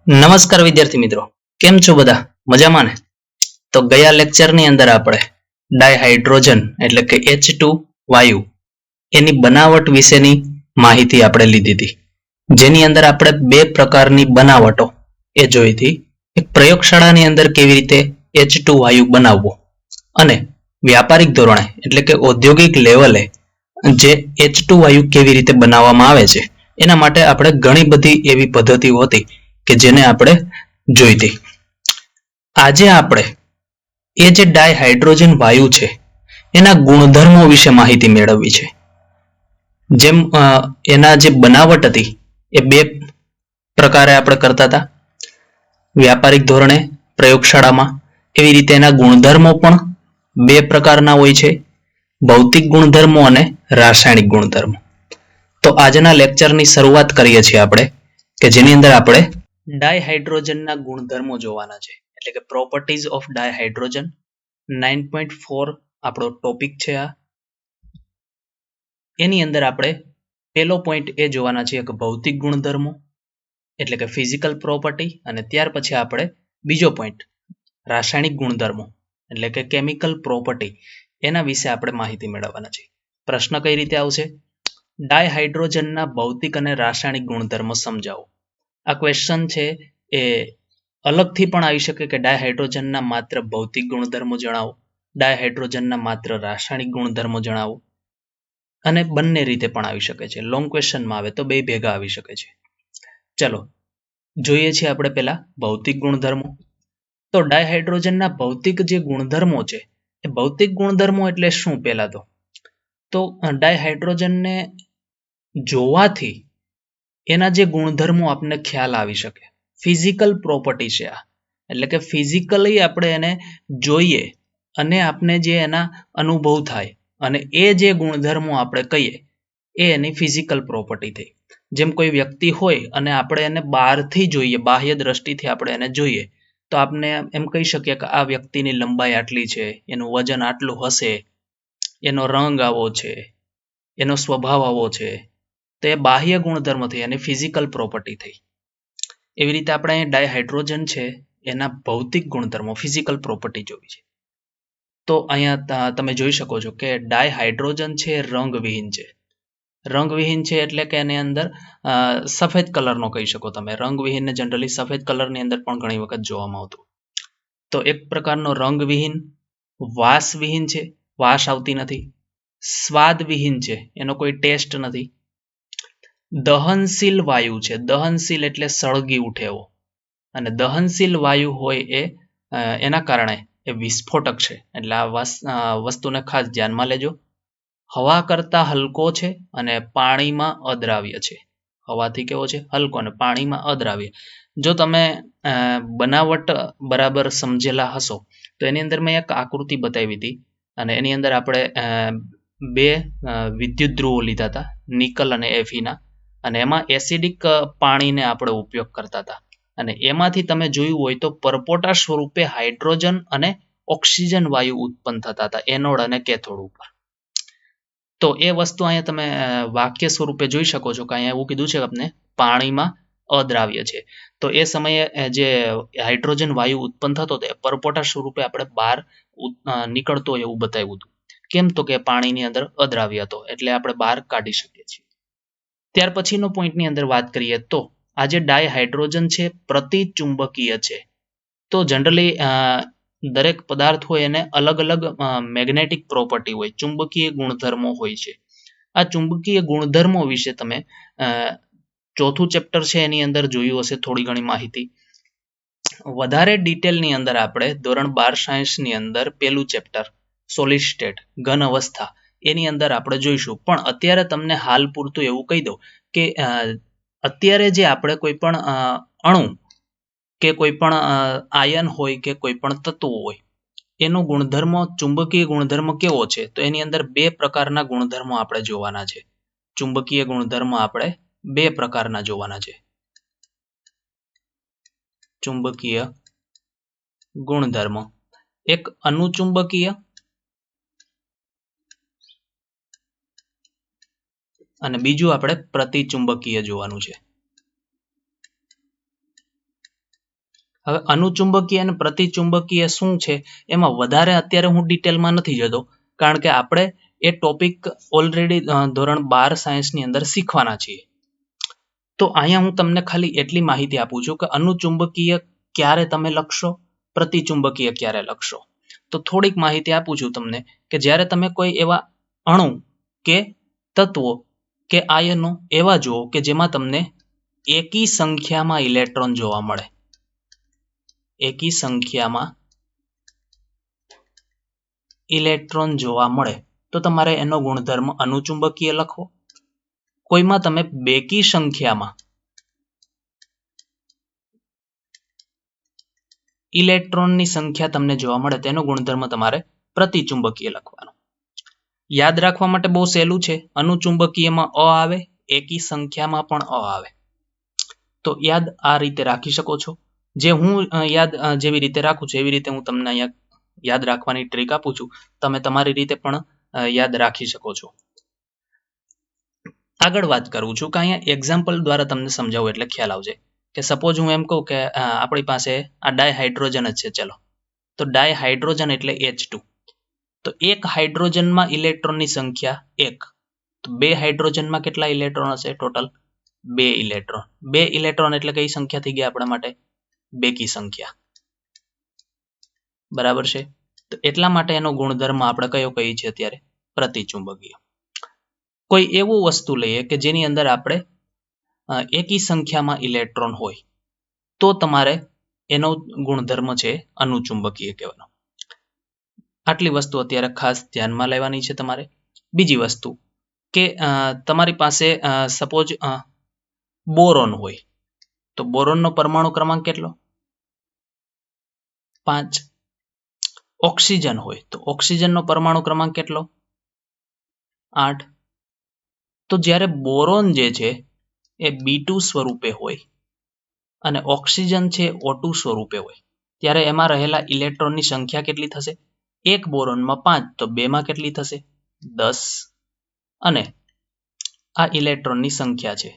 નમસ્કાર વિદ્યાર્થી મિત્રો, કેમ છો બધા? મજામાં ને? તો ગયા લેક્ચરની અંદર આપણે ડાયહાઇડ્રોજન એટલે કે H2 વાયુ એની બનાવટ વિશેની માહિતી આપણે લીધી હતી. જેની અંદર આપણે બે પ્રકારની બનાવટો એ જોઈ હતી. એક પ્રયોગશાળાની અંદર કેવી રીતે H2 વાયુ બનાવવો અને વ્યાપારિક ધોરણે એટલે કે ઔદ્યોગિક લેવલે જે H2 વાયુ કેવી રીતે બનાવવામાં આવે છે એના માટે આપણે ઘણી બધી એવી પદ્ધતિઓ હતી કે જેને આપણે જોઈ હતી. આજે આપણે એ જે ડાયહાઇડ્રોજન વાયુ છે એના ગુણધર્મો વિશે માહિતી મેળવવી છે. જેમ એના જે બનાવટ હતી એ બે પ્રકારે આપણે કરતા હતા. વ્યાપારિક ધોરણે પ્રયોગશાળામાં એવી રીતે એના ગુણધર્મો પણ બે પ્રકારના હોય છે, ભૌતિક ગુણધર્મો અને રાસાયણિક ગુણધર્મો. તો આજના લેક્ચરની શરૂઆત કરીએ છીએ આપણે કે જેની અંદર આપણે ડાયહાઇડ્રોજનના ગુણધર્મો જોવાના છે. એટલે કે પ્રોપર્ટીઝ ઓફ ડાયહાઇડ્રોજન 9.4 આપણો ટોપિક છે. આ એની અંદર આપણે પહેલો પોઈન્ટ એ જોવાના છે કે ભૌતિક ગુણધર્મો એટલે કે ફિઝિકલ પ્રોપર્ટી, અને ત્યાર પછી આપણે બીજો પોઈન્ટ રાસાયણિક ગુણધર્મો એટલે કે કેમિકલ પ્રોપર્ટી એના વિશે આપણે માહિતી મેળવવાના છે. પ્રશ્ન કઈ રીતે આવશે? ડાયહાઇડ્રોજનના ભૌતિક અને રાસાયણિક ગુણધર્મો સમજાવો. આ ક્વેશ્ચન છે એ અલગથી પણ આવી શકે કે ડાયહાઇડ્રોજનના માત્ર ભૌતિક ગુણધર્મો જણાવો, ડાયહાઇડ્રોજનના માત્ર રાસાયણિક ગુણધર્મો જણાવો, અને બંને રીતે પણ આવી શકે છે. લોંગ ક્વેશ્ચનમાં આવે તો બે ભેગા આવી શકે છે. ચલો જોઈએ છીએ આપણે પહેલા ભૌતિક ગુણધર્મો. તો ડાયહાઇડ્રોજનના ભૌતિક જે ગુણધર્મો છે એ ભૌતિક ગુણધર્મો એટલે શું? પહેલા તો ડાયહાઇડ્રોજનને જોવાથી એના જે ગુણધર્મો આપણને ખ્યાલ આવી શકે. ફિઝિકલ પ્રોપર્ટી છે આ, એટલે કે ફિઝિકલી આપણે એને જોઈએ અને આપણે જે એના અનુભવ થાય અને એ જે ગુણધર્મો આપણે કહીએ એ એની ફિઝિકલ પ્રોપર્ટી થઈ. જેમ કોઈ વ્યક્તિ હોય અને આપણે એને બહારથી જોઈએ, બાહ્ય દ્રષ્ટિથી આપણે એને જોઈએ તો આપણે એમ કહી શકીએ કે આ વ્યક્તિની લંબાઈ આટલી છે, એનું વજન આટલું હશે, એનો રંગ આવો છે, એનો સ્વભાવ આવો છે. તો એ બાહ્ય ગુણધર્મ થઈ અને ફિઝિકલ પ્રોપર્ટી થઈ. એવી રીતે આપણે અહીં ડાયહાઇડ્રોજન છે એના ભૌતિક ગુણધર્મો ફિઝિકલ પ્રોપર્ટી જોવી છે. તો અહીંયા તમે જોઈ શકો છો કે ડાયહાઇડ્રોજન છે રંગવિહીન છે. રંગવિહીન છે એટલે કે એની અંદર સફેદ કલરનો કહી શકો તમે. રંગવિહીનને જનરલી સફેદ કલરની અંદર પણ ઘણી વખત જોવામાં આવતું. તો એક પ્રકારનો રંગવિહીન, વાસવિહીન છે, વાસ આવતી નથી, સ્વાદવિહીન છે, એનો કોઈ ટેસ્ટ નથી. દહનશીલ વાયુ છે. દહનશીલ એટલે સળગી ઉઠે એવો, અને દહનશીલ વાયુ હોય એ એના કારણે એ વિસ્ફોટક છે. એટલે આ વસ્તુને ખાસ ધ્યાનમાં લેજો. હવા કરતા હલકો છે અને પાણીમાં અદ્રાવ્ય છે. હવાથી કેવો છે? હલકો, અને પાણીમાં અદ્રાવ્ય. જો તમે બનાવટ બરાબર સમજેલા હશો તો એની અંદર મેં એક આકૃતિ બતાવી હતી અને એની અંદર આપણે બે વિદ્યુત ધ્રુવો લીધા હતા, નિકલ અને એફીના, અને એમાં એસિડિક પાણીને આપણે ઉપયોગ કરતા હતા. અને એમાંથી તમે જોયું હોય તો પરપોટા સ્વરૂપે હાઇડ્રોજન અને ઓક્સિજન વાયુ ઉત્પન્ન થતા હતા એનોડ અને કેથોડ ઉપર. તો એ વસ્તુ અહીંયા તમે વાક્ય સ્વરૂપે જોઈ શકો છો કે અહીંયા એવું કીધું છે આપણે પાણીમાં અદ્રાવ્ય છે. તો એ સમયે જે હાઇડ્રોજન વાયુ ઉત્પન્ન થતો હતો એ પરપોટા સ્વરૂપે આપણે બહાર નીકળતો એવું બતાવ્યું હતું. કેમ? તો કે પાણીની અંદર અદ્રાવ્ય હતો એટલે આપણે બહાર કાઢી શકીએ છીએ. ત્યાર પછીનો પોઈન્ટની અંદર વાત કરીએ તો આ જે ડાયહાઇડ્રોજન છે પ્રતિચુંબકીય છે. તો જનરલી દરેક પદાર્થ હોય એને અલગ અલગ મેગ્નેટિક પ્રોપર્ટી હોય, ચુંબકીય ગુણધર્મો હોય છે. આ ચુંબકીય ગુણધર્મો વિશે તમે ચોથું ચેપ્ટર છે એની અંદર જોયું હશે થોડી ઘણી માહિતી. વધારે ડિટેલની અંદર આપણે ધોરણ 12 સાયન્સની અંદર પેલું ચેપ્ટર સોલિડ સ્ટેટ, ઘન અવસ્થા, એની અંદર આપણે જોઈશું. પણ અત્યારે તમને હાલ પૂરતું એવું કહી દઉં કે અત્યારે જે આપણે કોઈ પણ અણુ કે કોઈ પણ આયન હોય કે કોઈ પણ તત્વો હોય એનો ગુણધર્મ, ચુંબકીય ગુણધર્મ કેવો છે? તો એની અંદર બે પ્રકારના ગુણધર્મો આપણે જોવાના છે. ચુંબકીય ગુણધર્મ આપણે બે પ્રકારના જોવાના છે. ચુંબકીય ગુણધર્મ, એક અનુચુંબકીય અને બીજું આપણે પ્રતિચુંબકીય જોવાનું છે. હવે અનુચુંબકીય અને પ્રતિચુંબકીય શું છે એમાં વધારે અત્યારે હું ડિટેલમાં નથી જતો, કારણ કે આપણે એ ટોપિક ઓલરેડી ધોરણ 12 સાયન્સની અંદર શીખવાના છીએ. તો અહીંયા હું તમને ખાલી એટલી માહિતી આપું છું કે અનુચુંબકીય ક્યારે તમે લખશો, પ્રતિચુંબકીય ક્યારે લખશો. તો થોડીક માહિતી આપું છું તમને કે જ્યારે તમે કોઈ એવા અણુ કે તત્વો કે આયનો એવા જુઓ કે જેમાં તમને એકી સંખ્યામાં ઇલેક્ટ્રોન જોવા મળે, એકી સંખ્યામાં ઇલેક્ટ્રોન જોવા મળે તો તમારે એનો ગુણધર્મ અનુચુંબકીય લખવો. કોઈમાં તમે બેકી સંખ્યામાં ઇલેક્ટ્રોનની સંખ્યા તમને જોવા મળે તેનો ગુણધર્મ તમારે પ્રતિચુંબકીય લખવાનો. યાદ રાખવા માટે બહુ સહેલું છે. અનુચુંબકીયમાં અ આવે, એકી સંખ્યામાં પણ અ આવે. તો યાદ આ રીતે રાખી શકો છો. જે હું યાદ જેવી રીતે રાખું છું એવી રીતે હું તમને અહીંયા યાદ રાખવાની ટ્રીક આપું છું. તમે તમારી રીતે પણ યાદ રાખી શકો છો. આગળ વાત કરું છું કે અહીંયા એક્ઝામ્પલ દ્વારા તમને સમજાવું એટલે ખ્યાલ આવશે. કે સપોઝ હું એમ કહું કે આપણી પાસે આ ડાયહાઇડ્રોજન જ છે. ચલો, તો ડાયહાઇડ્રોજન એટલે H2. તો એક હાઇડ્રોજનમાં ઇલેક્ટ્રોનની સંખ્યા 1. તો બે હાઇડ્રોજનમાં કેટલા ઇલેક્ટ્રોન હશે ટોટલ? 2 ઇલેક્ટ્રોન. 2 ઇલેક્ટ્રોન એટલે કઈ સંખ્યા થઈ ગઈ આપણા માટે? બેકી સંખ્યા. બરાબર છે. તો એટલા માટે એનો ગુણધર્મ આપણે કયો કહીએ છીએ અત્યારે? પ્રતિચુંબકીય. કોઈ એવું વસ્તુ લઈએ કે જેની અંદર આપણે એકી સંખ્યામાં ઇલેક્ટ્રોન હોય તો તમારે એનો ગુણધર્મ છે અનુચુંબકીય કહેવાનો. આટલી વસ્તુ અત્યારે ખાસ ધ્યાનમાં લેવાની છે તમારે. બીજી વસ્તુ કે તમારી પાસે સપોઝ બોરોન હોય તો બોરોનનો પરમાણુ ક્રમાંક કેટલો? 5. ઓક્સિજન હોય તો ઓક્સિજનનો પરમાણુ ક્રમાંક કેટલો? 8. તો જ્યારે બોરોન જે છે એ B2 સ્વરૂપે હોય અને ઓક્સિજન છે O2 સ્વરૂપે હોય ત્યારે એમાં રહેલા ઇલેક્ટ્રોનની સંખ્યા કેટલી થશે? એક બોરોનમાં 5 તો 2 માં કેટલી થશે? 10. અને આ ઇલેક્ટ્રોનની સંખ્યા છે.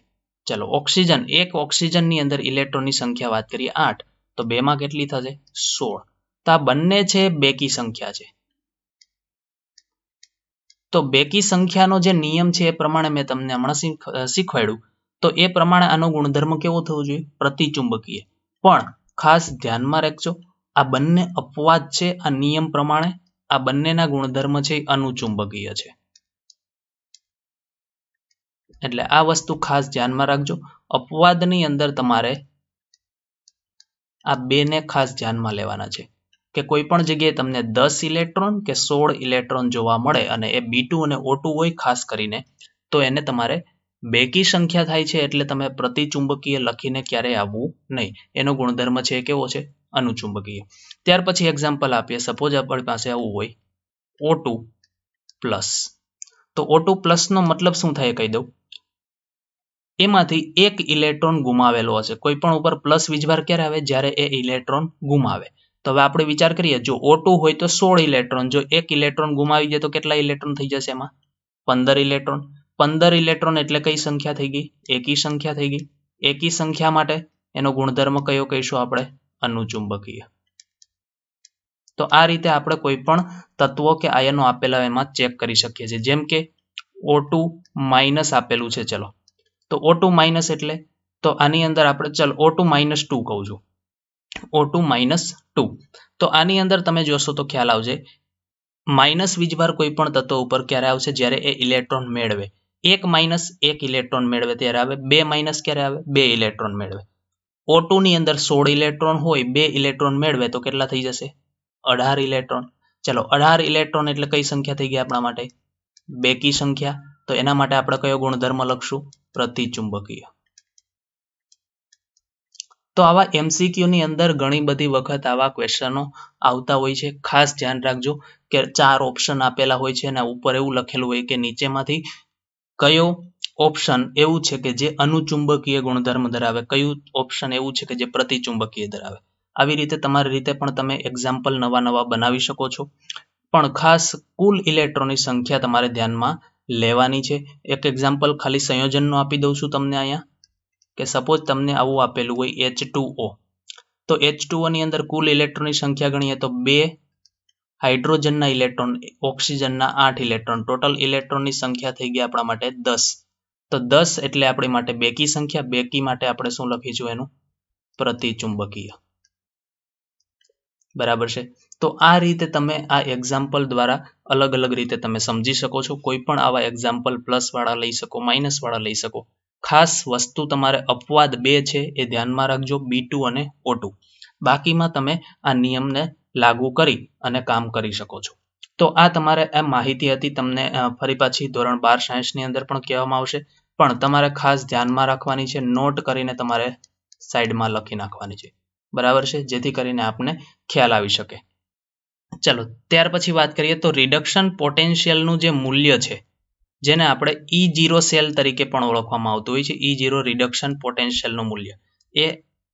ચલો, ઓક્સિજન, એક ઓક્સિજનની અંદર ઇલેક્ટ્રોનની સંખ્યા વાત કરીએ 8 તો 2 માં કેટલી થશે? 16. તો આ બંને છે બેકી સંખ્યા છે. તો બેકી સંખ્યાનો જે નિયમ છે એ પ્રમાણે મેં તમને હમણાં શીખવાડ્યું. તો એ પ્રમાણે આનો ગુણધર્મ કેવો થવો જોઈએ? પ્રતિચુંબકીય. પણ ખાસ ધ્યાનમાં રાખજો, આ બંને અપવાદ છે. આ નિયમ પ્રમાણે આ બંનેના ગુણધર્મ છે અનુચુંબકીય છે. એટલે આ વસ્તુ ખાસ ધ્યાનમાં રાખજો. અપવાદની અંદર તમારે આ બેને ખાસ ધ્યાનમાં લેવાના છે કે કોઈ પણ જગ્યાએ તમને 10 ઇલેક્ટ્રોન કે 16 ઇલેક્ટ્રોન જોવા મળે અને એ B2 અને O2 હોય ખાસ કરીને તો એને તમારે બેકી સંખ્યા થાય છે એટલે તમે પ્રતિચુંબકીય લખીને ક્યારેય આવવું નહીં. એનો ગુણધર્મ છે કેવો છે? અનુચુંબકીય. ત્યાર પછી એક્ઝામ્પલ આપીએ. સપોઝ આપણી પાસે આવું હોય O2 પ્લસ. તો O2 પ્લસ નો મતલબ શું થાય કહી દઉં. એમાંથી એક ઇલેક્ટ્રોન ગુમાવેલો હશે. કોઈ પણ ઉપર પ્લસ વીજભાર ક્યારે આવે? જ્યારે એ ઇલેક્ટ્રોન ગુમાવે. તો હવે આપણે વિચાર કરીએ, જો O2 હોય તો 16 ઇલેક્ટ્રોન, જો એક ઇલેક્ટ્રોન ગુમાવી જાય તો કેટલા ઇલેક્ટ્રોન થઈ જશે એમાં? 15 ઇલેક્ટ્રોન. 15 ઇલેક્ટ્રોન એટલે કઈ સંખ્યા થઈ ગઈ? એકી સંખ્યા થઈ ગઈ. એકી સંખ્યા માટે એનો ગુણધર્મ કયો કહીશું આપણે? અનુચુંબકીય. તો આ રીતે આપણે કોઈ પણ તત્વો કે આયનો આપેલા એમાં ચેક કરી શકીએ છીએ. જેમ કે O2 માઇનસ આપેલું છે. ચલો, તો O2 માઇનસ એટલે તો આની અંદર આપણે ચલો O2 માઇનસ 2 કહું છું. O2 minus 2. તો આની અંદર તમે જોશો તો ખ્યાલ આવશે માઇનસ વીજભાર કોઈ પણ તત્વ ઉપર ક્યારે આવશે? જ્યારે એ ઇલેક્ટ્રોન મેળવે. એક માઇનસ એક ઇલેક્ટ્રોન મેળવે ત્યારે આવે. 2 માઇનસ ક્યારે આવે? 2 ઇલેક્ટ્રોન મેળવે. O2 ની અંદર 16 ઇલેક્ટ્રોન હોય, 2 ઇલેક્ટ્રોન મેળવે તો કેટલા થઈ જશે? 18 ઇલેક્ટ્રોન. ચલો, 18 ઇલેક્ટ્રોન એટલે કઈ સંખ્યા થઈ ગઈ આપણા માટે? બેકી સંખ્યા. તો એના માટે આપણે કયો ગુણધર્મ લખશું? પ્રતિચુંબકીય. તો આવા MCQ ની અંદર ઘણી બધી વખત આવા ક્વેશ્ચનો આવતા હોય છે. ખાસ ધ્યાન રાખજો કે 4 ઓપ્શન આપેલા હોય છે અને ઉપર એવું લખેલું હોય કે નીચેમાંથી કયો ઓપ્શન એવું છે કે જે અનુચુંબકીય ગુણધર્મ ધરાવે, કયું ઓપ્શન એવું છે કે જે પ્રતિચુંબકીય ધરાવે. આવી રીતે તમારી રીતે પણ તમે એક્ઝામ્પલ નવા બનાવી શકો છો. પણ ખાસ કુલ ઇલેક્ટ્રોનની સંખ્યા તમારે ધ્યાનમાં લેવાની છે. એક એક્ઝામ્પલ ખાલી સંયોજનનો આપી દઉં છું તમને અહીંયા, કે સપોઝ તમને આવું આપેલું હોય H2O, તો H2O ની અંદર કુલ ઇલેક્ટ્રોનની સંખ્યા ગણીએ તો 2 હાઇડ્રોજનના ઇલેક્ટ્રોન, ઓક્સિજનના 8 ઇલેક્ટ્રોન, ટોટલ ઇલેક્ટ્રોનની સંખ્યા થઈ ગઈ આપણા માટે 10. તો 10 એટલે આપણી માટે બેકી સંખ્યા. બેકી માટે આપણે શું લખીશું? એનું પ્રતિચુંબકીય. બરાબર છે. તો આ રીતે તમે આ એક્ઝામ્પલ દ્વારા અલગ અલગ રીતે તમે સમજી શકો છો. કોઈ પણ આવા એક્ઝામ્પલ પ્લસ વાળા લઈ શકો, માઇનસ વાળા લઈ શકો. ખાસ વસ્તુ તમારે અપવાદ 2 છે એ ધ્યાનમાં રાખજો, B2 અને O2. બાકીમાં તમે આ નિયમને લાગુ કરી અને કામ કરી શકો છો. તો આ તમારે આ માહિતી હતી, તમને ફરી પાછી ધોરણ 12 સાયન્સની અંદર પણ કહેવામાં આવશે, પણ તમારે ખાસ ધ્યાનમાં રાખવાની છે, નોટ કરીને તમારે સાઈડમાં લખી નાખવાની છે. બરાબર છે, જેથી કરીને આપને ખ્યાલ આવી શકે. ચલો ત્યાર પછી વાત કરીએ તો રિડક્શન પોટેન્શિયલનું જે મૂલ્ય છે, જેને આપણે E0 સેલ તરીકે પણ ઓળખવામાં આવતું હોય છે, E0 રિડક્શન પોટેન્શિયલનું મૂલ્ય, એ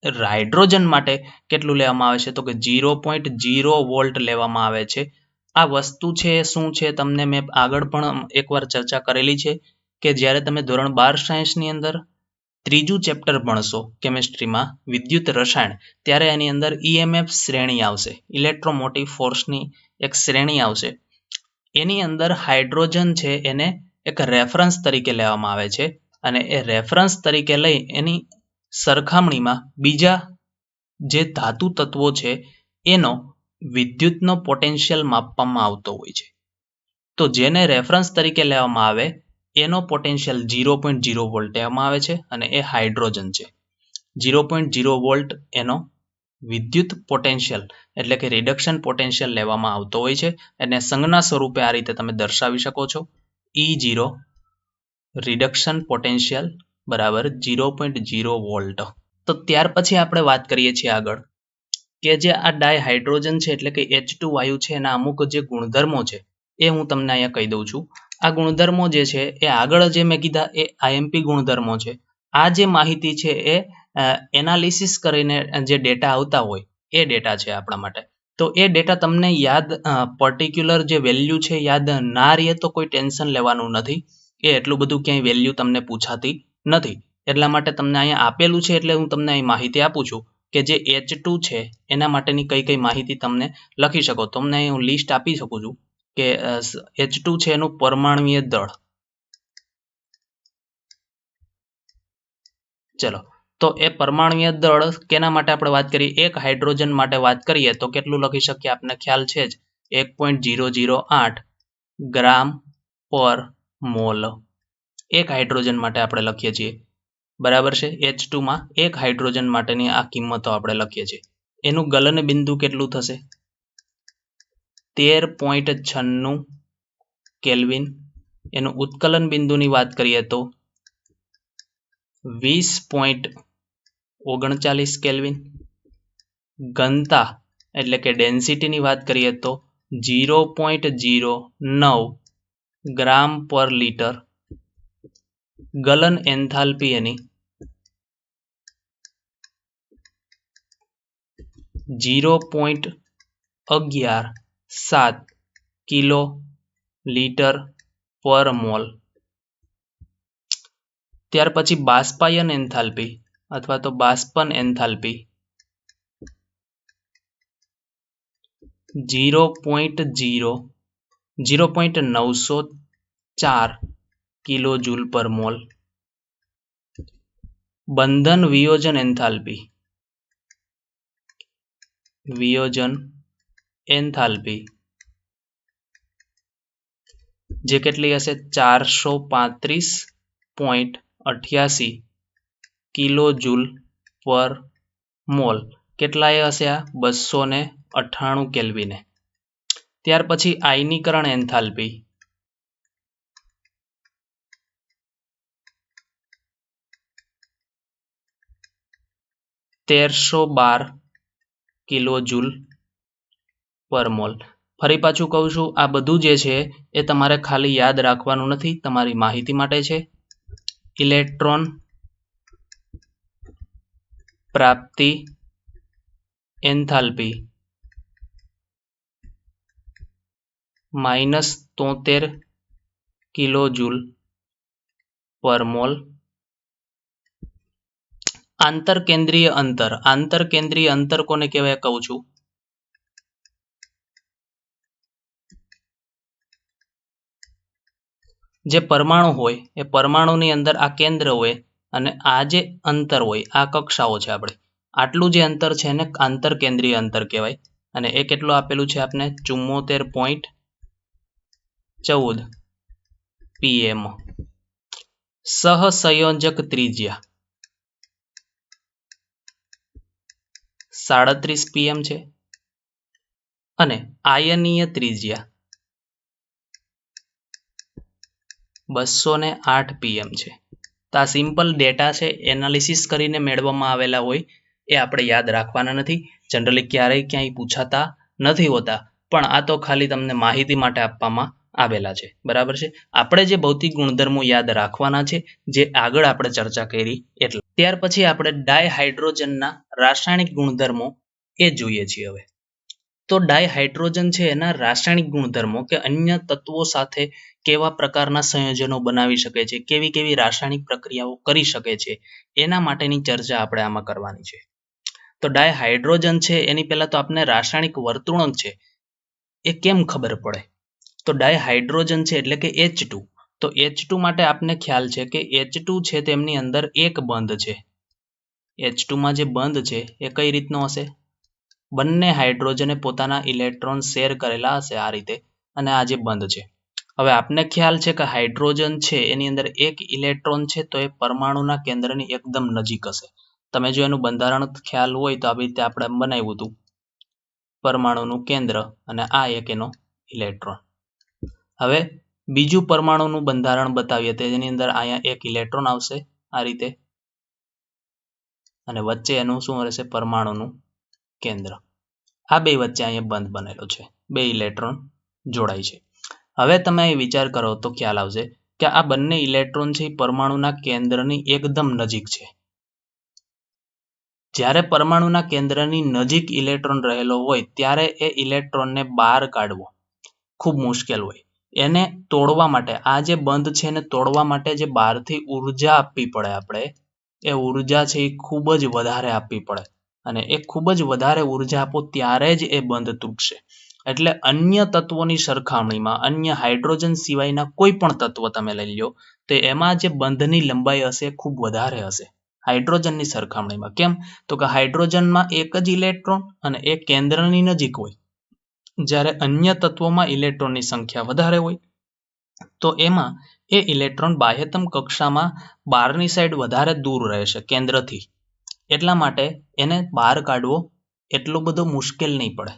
હાઇડ્રોજન માટે કેટલું લેવામાં આવે છે? તો કે 0.0 વોલ્ટ લેવામાં આવે છે. આ વસ્તુ છે શું છે, તમને મેં આગળ પણ એકવાર ચર્ચા કરેલી છે, કે જ્યારે તમે ધોરણ 12 સાયન્સની અંદર ત્રીજું ચેપ્ટર ભણશો કેમિસ્ટ્રીમાં વિદ્યુત રસાયણ, ત્યારે એની અંદર EMF શ્રેણી આવશે, ઇલેક્ટ્રોમોટિવ ફોર્સની એક શ્રેણી આવશે. એની અંદર હાઇડ્રોજન છે એને એક રેફરન્સ તરીકે લેવામાં આવે છે, અને એ રેફરન્સ તરીકે લઈ એની સરખામણીમાં બીજા જે ધાતુ તત્વો છે એનો વિદ્યુતનો પોટેન્શિયલ માપવામાં આવતો હોય છે. તો જેને રેફરન્સ તરીકે લેવામાં આવે એનો પોટેન્શિયલ 0.0 વોલ્ટ લેવામાં આવે છે, અને એ હાઇડ્રોજન છે. 0.0 વોલ્ટ એનો વિદ્યુત પોટેન્શિયલ એટલે કે રિડક્શન પોટેન્શિયલ લેવામાં આવતો હોય છે, અને સંજ્ઞા સ્વરૂપે આ રીતે તમે દર્શાવી શકો છો, E0 રિડક્શન પોટેન્શિયલ બરાબર 0.0 વોલ્ટ. તો ત્યાર પછી આપણે વાત કરીએ છીએ આગળ, કે જે આ ડાયહાઇડ્રોજન છે એટલે કે H2 વાયુ છે, એના અમુક જે ગુણધર્મો છે એ હું તમને અહીંયા કહી દઉં છું. આ ગુણધર્મો જે છે એ આગળ જે મેં કીધા એ IMP ગુણધર્મો છે. આ જે માહિતી છે એ એનાલિસિસ કરીને જે ડેટા આવતા હોય એ ડેટા છે આપણા માટે. તો એ ડેટા તમને યાદ પર્ટિક્યુલર જે વેલ્યુ છે યાદ ના રહે તો કોઈ ટેન્શન લેવાનું નથી. એ એટલું બધું ક્યાંય વેલ્યુ તમને પૂછાતી નથી. એટલા માટે તમને અહીંયા આપેલું છે એટલે હું તમને અહીં માહિતી આપું છું, કે જે H2 છે એના માટેની કઈ કઈ માહિતી તમને લખી શકો. તમને હું લિસ્ટ આપી શકું છું કે H2 છે એનું પરમાણ્વીય દળ. ચલો, તો એ પરમાણ્વીય દળ કેના માટે આપણે વાત કરીએ? એક હાઇડ્રોજન માટે વાત કરીએ તો કેટલું લખી શકીએ? આપને ખ્યાલ છે જ, 1.008 ગ્રામ પર મોલ એક હાઇડ્રોજન માટે આપણે લખીએ છીએ. બરાબર છે. H2 માં એક હાઇડ્રોજન માટેની આ કિંમતો આપણે લખીએ છીએ. એનું ગલન બિંદુ કેટલું થશે? 13.96 કેલ્વિન. એનું ઉત્કલન બિંદુની વાત કરીએ તો 20.39 કેલ્વિન. ઘનતા એટલે કે ડેન્સિટીની વાત કરીએ તો 0.09 ગ્રામ પર લીટર. ગલન એન્થાલ્પી એની 0.117 કિલો લીટર પર મોલ. ત્યાર પછી બાષ્પાયન એન્થાલ્પી અથવા તો બાષ્પન એન્થાલ્પી 0.904 કિલો જૂલ પર મોલ. બંધન વિયોજન એન્થાલ્પી જે કેટલી હશે? 435.88 કિલો જૂલ પર મોલ. કેટલા હશે આ? 298 કેલ્વિને. ત્યાર પછી આયનીકરણ એન્થાલ્પી 1312 કિલો જૂલ પર મોલ. ફરી પાછું કહું છું, આ બધું જે છે એ તમારે ખાલી યાદ રાખવાનું નથી, તમારી માહિતી માટે છે. ઇલેક્ટ્રોન પ્રાપ્તિ એન્થાલ્પી -73 કિલોજૂલ પર મોલ. આંતરકેન્દ્રીય અંતર કોને કહેવાય કહું છું? જે પરમાણુ હોય એ પરમાણુની અંદર આ કેન્દ્ર હોય અને આ જે અંતર હોય આ કક્ષાઓ છે આપણે. આટલું જે અંતર છે એને આંતરકેન્દ્રીય અંતર કહેવાય. અને એ કેટલું આપેલું છે આપને? 74.14 pm. સહસંયોજક ત્રિજ્યા 37 pm છે અને આયનીય ત્રિજ્યા 208 pm છે. તો આ સિમ્પલ ડેટા છે, એનાલિસિસ કરીને મેળવવામાં આવેલા હોય એ આપણે યાદ રાખવાના નથી. જનરલી ક્યારેય ક્યાંય પૂછાતા નથી હોતા, પણ આ તો ખાલી તમને માહિતી માટે આપવામાં આવેલા છે. બરાબર છે. આપણે જે ભૌતિક ગુણધર્મો યાદ રાખવાના છે, જે આગળ આપણે ચર્ચા કરી એટલે. ત્યાર પછી આપણે ડાયહાઇડ્રોજનના રાસાયણિક ગુણધર્મો એ જોઈએ છીએ હવે. તો ડાયહાઇડ્રોજન છે એના રાસાયણિક ગુણધર્મો કે અન્ય તત્વો સાથે કેવા પ્રકારના સંયોજનો બનાવી શકે છે, કેવી કેવી રાસાયણિક પ્રક્રિયાઓ કરી શકે છે, એના માટેની ચર્ચા આપણે આમાં કરવાની છે. તો ડાયહાઇડ્રોજન છે એની પહેલા તો આપણે રાસાયણિક વર્તણૂક છે એ કેમ ખબર પડે? તો ડાયહાઇડ્રોજન છે એટલે કે H2. તો H2 માટે આપને ખ્યાલ છે કે H2 છે તેમની અંદર એક બંધ છે. H2 માં જે બંધ છે એ કઈ રીતનો હશે? બંને હાઇડ્રોજને પોતાના ઇલેક્ટ્રોન શેર કરેલા હશે આ રીતે, અને આ જે બંધ છે. હવે આપને ખ્યાલ છે કે હાઇડ્રોજન છે એની અંદર એક ઇલેક્ટ્રોન છે તો એ પરમાણુના કેન્દ્રની એકદમ નજીક હશે. તમે જો એનું બંધારણ ખ્યાલ હોય તો આવી રીતે આપણે બનાવ્યું હતું, પરમાણુનું કેન્દ્ર અને આ એક એનો ઇલેક્ટ્રોન. હવે બીજું પરમાણુનું બંધારણ બતાવીએ તો એની અંદર અહીંયા એક ઇલેક્ટ્રોન આવશે આ રીતે, અને વચ્ચે એનું શું રહેશે? પરમાણુનું કેન્દ્ર. આ બે વચ્ચે અહીંયા બંધ બનેલો છે, બે ઇલેક્ટ્રોન જોડાય છે. હવે તમે વિચાર કરો તો ખ્યાલ આવશે કે આ બંને ઇલેક્ટ્રોન છે એ પરમાણુના કેન્દ્રની એકદમ નજીક છે. જ્યારે પરમાણુના કેન્દ્રની નજીક ઇલેક્ટ્રોન રહેલો હોય ત્યારે એ ઇલેક્ટ્રોનને બહાર કાઢવો ખૂબ મુશ્કેલ હોય. એને તોડવા માટે, આ જે બંધ છે એને તોડવા માટે જે બહારથી ઉર્જા આપવી પડે આપણે, એ ઉર્જા છે એ ખૂબ જ વધારે આપવી પડે. અને એ ખૂબ જ વધારે ઉર્જા આપો ત્યારે જ એ બંધ તૂટશે. એટલે અન્ય તત્વોની સરખામણીમાં, અન્ય હાઇડ્રોજન સિવાયના કોઈ પણ તત્વ તમે લઈ લો તો એમાં જે બંધની લંબાઈ હશે ખૂબ વધારે હશે હાઇડ્રોજનની સરખામણીમાં. કેમ? તો કે હાઇડ્રોજનમાં એક જ ઇલેક્ટ્રોન અને એ કેન્દ્રની નજીક હોય, જ્યારે અન્ય તત્વોમાં ઇલેક્ટ્રોનની સંખ્યા વધારે હોય. તો એમાં એ ઇલેક્ટ્રોન બાહ્યતમ કક્ષામાં બહારની સાઈડ વધારે દૂર રહેશે કેન્દ્રથી. એટલા માટે એને બહાર કાઢવો એટલો બધો મુશ્કેલ નહીં પડે.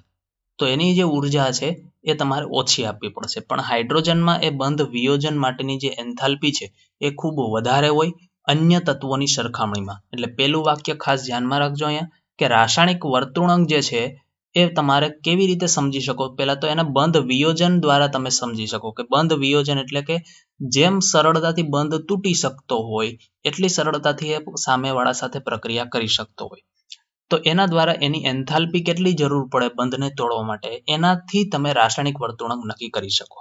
તો એની જે ઉર્જા છે એ તમારે ઓછી આપવી પડશે. પણ હાઇડ્રોજનમાં એ બંધ વિયોજન માટેની જે એન્થાલ્પી છે એ ખૂબ વધારે હોય અન્ય તત્વોની સરખામણીમાં. એટલે પેલું વાક્ય ખાસ ધ્યાનમાં રાખજો અહીંયા, કે રાસાયણિક વર્તણૂક જે છે એ તમારે કેવી રીતે સમજી શકો? પહેલા તો એના બંધ વિયોજન દ્વારા તમે સમજી શકો કે બંધ વિયોજન એટલે કે જેમ સરળતાથી બંધ તૂટી શકતો હોય એટલી સરળતાથી એ સામેવાળા સાથે પ્રક્રિયા કરી શકતો હોય. તો એના દ્વારા એની એન્થાલ્પી કેટલી જરૂર પડે બંધને તોડવા માટે, એનાથી તમે રાસાયણિક વર્તણૂક નક્કી કરી શકો.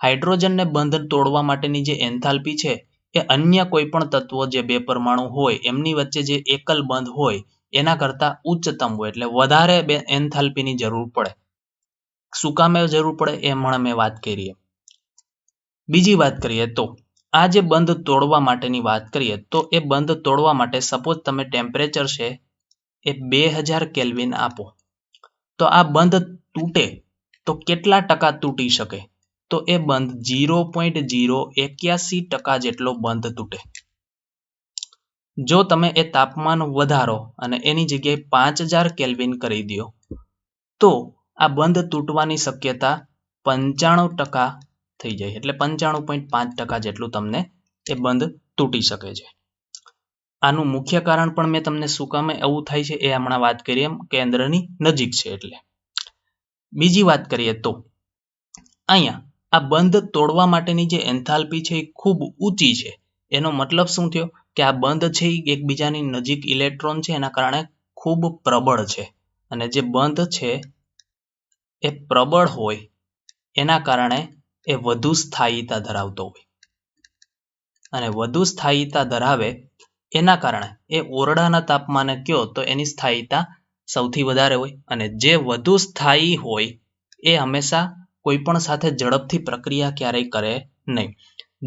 હાઇડ્રોજનને બંધ તોડવા માટેની જે એન્થાલ્પી છે એ અન્ય કોઈ પણ તત્વો જે બે પરમાણુ હોય એમની વચ્ચે જે એકલ બંધ હોય એના કરતા ઉચ્ચતમ હોય, એટલે વધારે એન્થાલ્પીની જરૂર પડે. શું કામ જરૂર પડે એ હમણાં મેં વાત કરી. બીજી વાત કરીએ તો આ જે બંધ તોડવા માટેની વાત કરીએ તો એ બંધ તોડવા માટે સપોઝ તમે ટેમ્પરેચર છે એ 2000 કેલ્વિન આપો, તો આ બંધ તૂટે તો કેટલા ટકા તૂટી શકે? તો એ બંધ 0.081% જેટલો બંધ તૂટે. જો તમે એ તાપમાન વધારો અને એની જગ્યાએ 5000 કેલ્વિન કરી દો તો આ બંધ તૂટવાની શક્યતા 95% થઈ જાય. એટલે 95.5% જેટલું તમને એ બંધ તૂટી શકે છે. આનું મુખ્ય કારણ પણ મેં તમને શું કામ એવું થાય છે એ હમણાં વાત કરી એમ, કેન્દ્રની નજીક છે એટલે. બીજી વાત કરીએ તો અહીંયા આ બંધ તોડવા માટેની જે એન્થાલ્પી છે એ ખૂબ ઊંચી છે. એનો મતલબ શું થયો? કે આ બંધ છે એ એકબીજાની નજીક ઇલેક્ટ્રોન છે એના કારણે ખૂબ પ્રબળ છે. અને જે બંધ છે એ પ્રબળ હોય એના કારણે એ વધુ સ્થાયીતા ધરાવતો હોય અને વધુ સ્થાયીતા ધરાવે એના કારણે એ ઓરડાના તાપમાને કયો તો એની સ્થાયીતા સૌથી વધારે હોય અને જે વધુ સ્થાયી હોય એ હંમેશા કોઈ પણ સાથે ઝડપથી પ્રક્રિયા ક્યારેય કરે નહીં.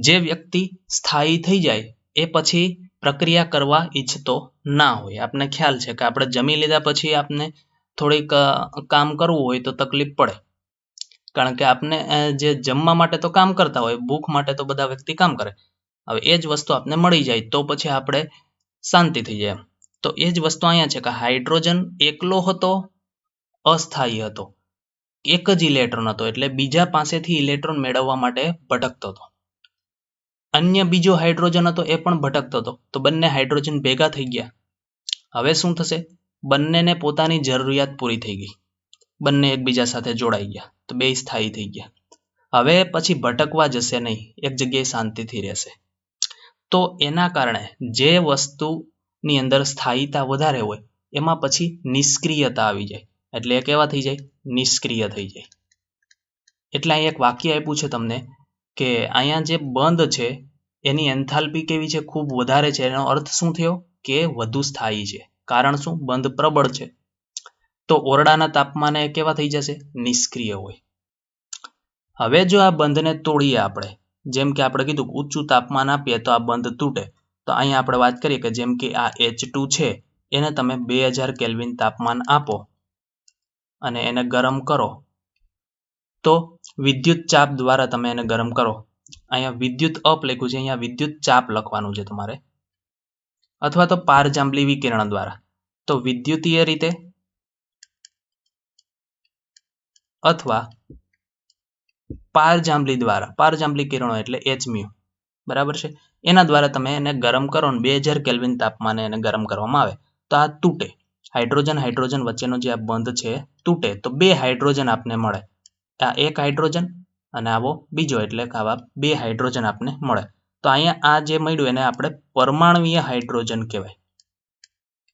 જે વ્યક્તિ સ્થાયી થઈ જાય એ પછી પ્રક્રિયા કરવા ઈચ્છતો ના હોય. આપને ખ્યાલ છે કે આપણે જમી લીધા પછી આપને થોડીક કામ કરવું હોય તો તકલીફ પડે. કારણ કે આપને જે જમવા માટે તો કામ કરતા હોય, ભૂખ માટે તો બધા વ્યક્તિ કામ કરે. હવે એ જ વસ્તુ આપને મળી જાય તો પછી આપણે શાંતિ થઈ જાય. તો એ જ વસ્તુ અહીંયા છે કે હાઇડ્રોજન એકલો હતો, અસ્થાયી હતો. એક જ ઇલેક્ટ્રોન હતો એટલે બીજા પાસેથી ઇલેક્ટ્રોન મેળવવા માટે ભટકતો હતો. અન્ય બીજો હાઇડ્રોજન હતો એ પણ ભટકતો હતો. તો બંને હાઇડ્રોજન ભેગા થઈ ગયા. હવે શું થશે? બંનેને પોતાની જરૂરિયાત પૂરી થઈ ગઈ. બંને એકબીજા સાથે જોડાઈ ગયા તો બે સ્થાયી થઈ ગયા. હવે પછી ભટકવા જશે નહીં, એક જગ્યાએ શાંતિથી રહેશે. તો એના કારણે જે વસ્તુની અંદર સ્થાયીતા વધારે હોય એમાં પછી નિષ્ક્રિયતા આવી જાય. એટલે એ કેવા થઈ જાય? નિષ્ક્રિય થઈ જાય. એટલે અહીં એક વાક્ય આપ્યું છે તમને કે અહીંયા જે બંધ છે એની એન્થાલ્પી કેવી છે? ખૂબ વધારે છે. એનો અર્થ શું થયો? કે વધુ સ્થાયી છે. કારણ શું? બંધ પ્રબળ છે. તો ઓરડાના તાપમાને કેવા થઈ જશે? નિષ્ક્રિય હોય. હવે જો આ બંધને તોડીએ આપણે, જેમ કે આપણે કીધું ઊંચું તાપમાન આપીએ તો આ બંધ તૂટે. તો અહીંયા આપણે વાત કરીએ કે જેમ કે આ H2 છે એને તમે 2000 કેલ્વિન તાપમાન આપો અને એને ગરમ કરો તો વિદ્યુત ચાપ દ્વારા તમે એને ગરમ કરો. અહીંયા વિદ્યુત અપ લખ્યું છે, અહીંયા વિદ્યુત ચાપ લખવાનું છે તમારે. અથવા તો પારજાંબલી વિકિરણ દ્વારા. તો વિદ્યુતીય રીતે અથવા પારજાંબલી દ્વારા, પારજાંબલી કિરણો એટલે HMU, બરાબર છે. એના દ્વારા તમે એને ગરમ કરો ને 2000 કેલ્વિન તાપમાને એને ગરમ કરવામાં આવે તો આ તૂટે. હાઇડ્રોજન હાઇડ્રોજન વચ્ચેનો જે આ બંધ છે તૂટે તો બે હાઇડ્રોજન આપને મળે. આ એક હાઇડ્રોજન અને આવો બીજો, એટલે કે આવા બે હાઇડ્રોજન આપને મળે. તો અહીંયા આ જે મળ્યું એને આપણે પરમાણુય હાઇડ્રોજન કહેવાય.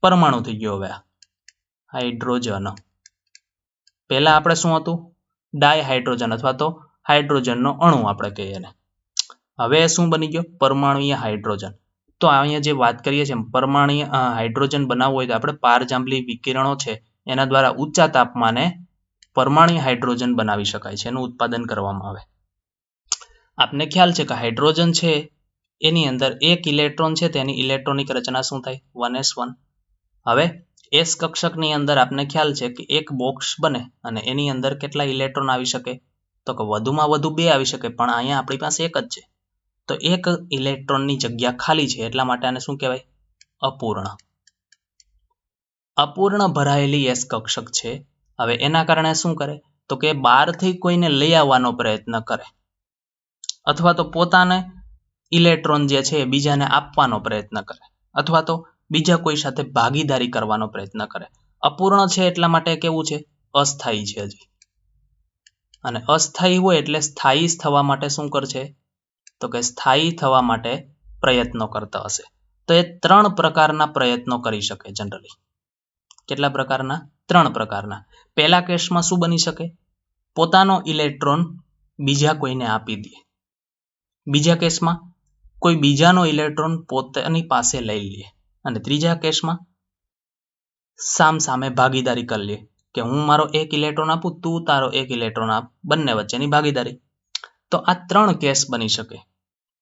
પરમાણુ થઈ ગયો હવે આ હાઇડ્રોજન. પહેલા આપણે શું હતું? ડાયહાઇડ્રોજન અથવા તો હાઇડ્રોજનનો અણુ આપણે કહીએ એને. હવે શું બની ગયો? પરમાણુય હાઇડ્રોજન. તો અહીંયા જે વાત કરીએ છીએ પરમાણુય હાઇડ્રોજન બનાવવું હોય તો આપણે પારજાંબલી વિકિરણો છે એના દ્વારા ઊંચા તાપમાને પરમાણુય હાઇડ્રોજન બનાવી શકાય છે, એનું ઉત્પાદન કરવામાં આવે. આપને ખ્યાલ છે કે હાઇડ્રોજન છે એની અંદર એક ઇલેક્ટ્રોન છે તેની ઇલેક્ટ્રોનિક રચના શું થાય? 1s1. હવે એસ કક્ષકની અંદર આપને ખ્યાલ છે કે એક બોક્સ બને અને એની અંદર કેટલા ઇલેક્ટ્રોન આવી શકે? તો કે વધુમાં વધુ બે આવી શકે, પણ અહીંયા આપણી પાસે એક જ છે. તો એક ઇલેક્ટ્રોનની જગ્યા ખાલી છે એટલા માટે આને શું કહેવાય? અપૂર્ણ. અપૂર્ણ ભરાયેલી એસ કક્ષક છે. હવે એના કારણે શું કરે? તો કે બહારથી કોઈને લઈ આવવાનો પ્રયત્ન કરે અથવા તો પોતાને ઇલેક્ટ્રોન જે છે બીજાને આપવાનો પ્રયત્ન કરે અથવા તો બીજા કોઈ સાથે ભાગીદારી કરવાનો પ્રયત્ન કરે. અપૂર્ણ છે એટલા માટે કેવું છે? અસ્થાયી છે હજી. અને અસ્થાયી હોય એટલે સ્થાયી થવા માટે શું કરશે? તો કે સ્થાયી થવા માટે પ્રયત્નો કરતા હશે. તો એ 3 પ્રકારના પ્રયત્નો કરી શકે જનરલી. કેટલા પ્રકારના? 3 પ્રકારના. પહેલા કેસમાં શું બની શકે? પોતાનો ઇલેક્ટ્રોન બીજા કોઈને આપી દે. બીજા કેસમાં કોઈ બીજાનો ઇલેક્ટ્રોન પોતાની પાસે લઈ લે. અને ત્રીજા કેસમાં સામે ભાગીદારી કરી લે કે હું મારો એક ઇલેક્ટ્રોન આપું, તું તારો એક ઇલેક્ટ્રોન આપ, બંને વચ્ચેની ભાગીદારી. તો આ 3 કેસ બની શકે,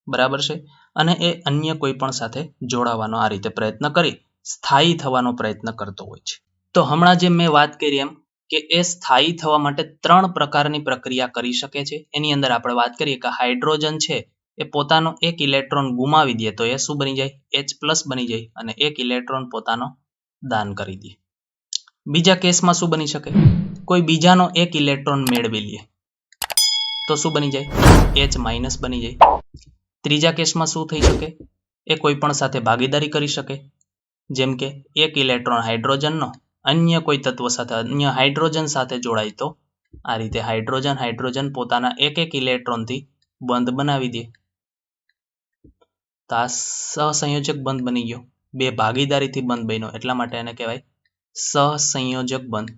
બરાબર છે. અને એ અન્ય કોઈ પણ સાથે જોડાવાનો આ રીતે પ્રયત્ન કરી સ્થાયી થવાનો પ્રયત્ન કરતો હોય છે. તો હમણાં જે મેં વાત કરી એમ કે એ સ્થાયી થવા માટે 3 પ્રકારની પ્રક્રિયા કરી શકે છે. એની અંદર આપણે વાત કરીએ કે હાઇડ્રોજન છે એ પોતાનો એક ઇલેક્ટ્રોન ગુમાવી દે તો એ શું બની જાય? H+ બની જાય અને એક ઇલેક્ટ્રોન પોતાનો દાન કરી દે. બીજા કેસમાં શું બની શકે? કોઈ બીજાનો એક ઇલેક્ટ્રોન મેળવી લે તો શું બની જાય? H- બની જાય. ત્રીજા કેસમાં શું થઈ શકે? એ કોઈ પણ સાથે ભાગીદારી કરી શકે, જેમ કે એક ઇલેક્ટ્રોન હાઇડ્રોજનનો અન્ય કોઈ તત્વ સાથે, અન્ય હાઇડ્રોજન સાથે જોડાય તો આ રીતે હાઇડ્રોજન પોતાના એક ઇલેક્ટ્રોનથી બંધ બનાવી દે. તો આ સહસંયોજક બંધ બની ગયો. બે ભાગીદારીથી બંધ બન્યો એટલા માટે એને કહેવાય સહસંયોજક બંધ.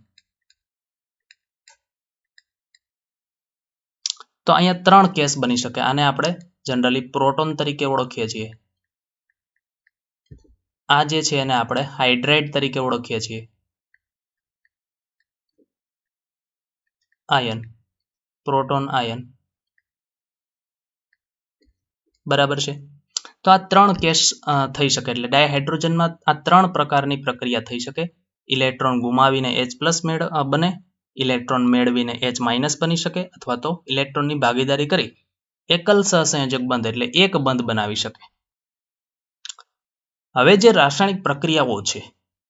તો અહીંયા 3 કેસ બની શકે. આને આપણે જનરલી પ્રોટોન તરીકે ઓળખીએ છીએ. આ જે છે એને આપણે હાઇડ્રાઇડ તરીકે ઓળખીએ છીએ. આયન, પ્રોટોન આયન, બરાબર છે. તો આ 3 કેસ થઈ શકે. એટલે ડાયહાઇડ્રોજનમાં આ 3 પ્રકારની પ્રક્રિયા થઈ શકે. ઇલેક્ટ્રોન ગુમાવીને H+ બને, ઇલેક્ટ્રોન મેળવીને H- બની શકે, અથવા તો ઇલેક્ટ્રોનની ભાગીદારી કરી એકલ સહસંયોજક બંધ એટલે એક બંધ બનાવી શકે. હવે જે રાસાયણિક પ્રક્રિયાઓ છે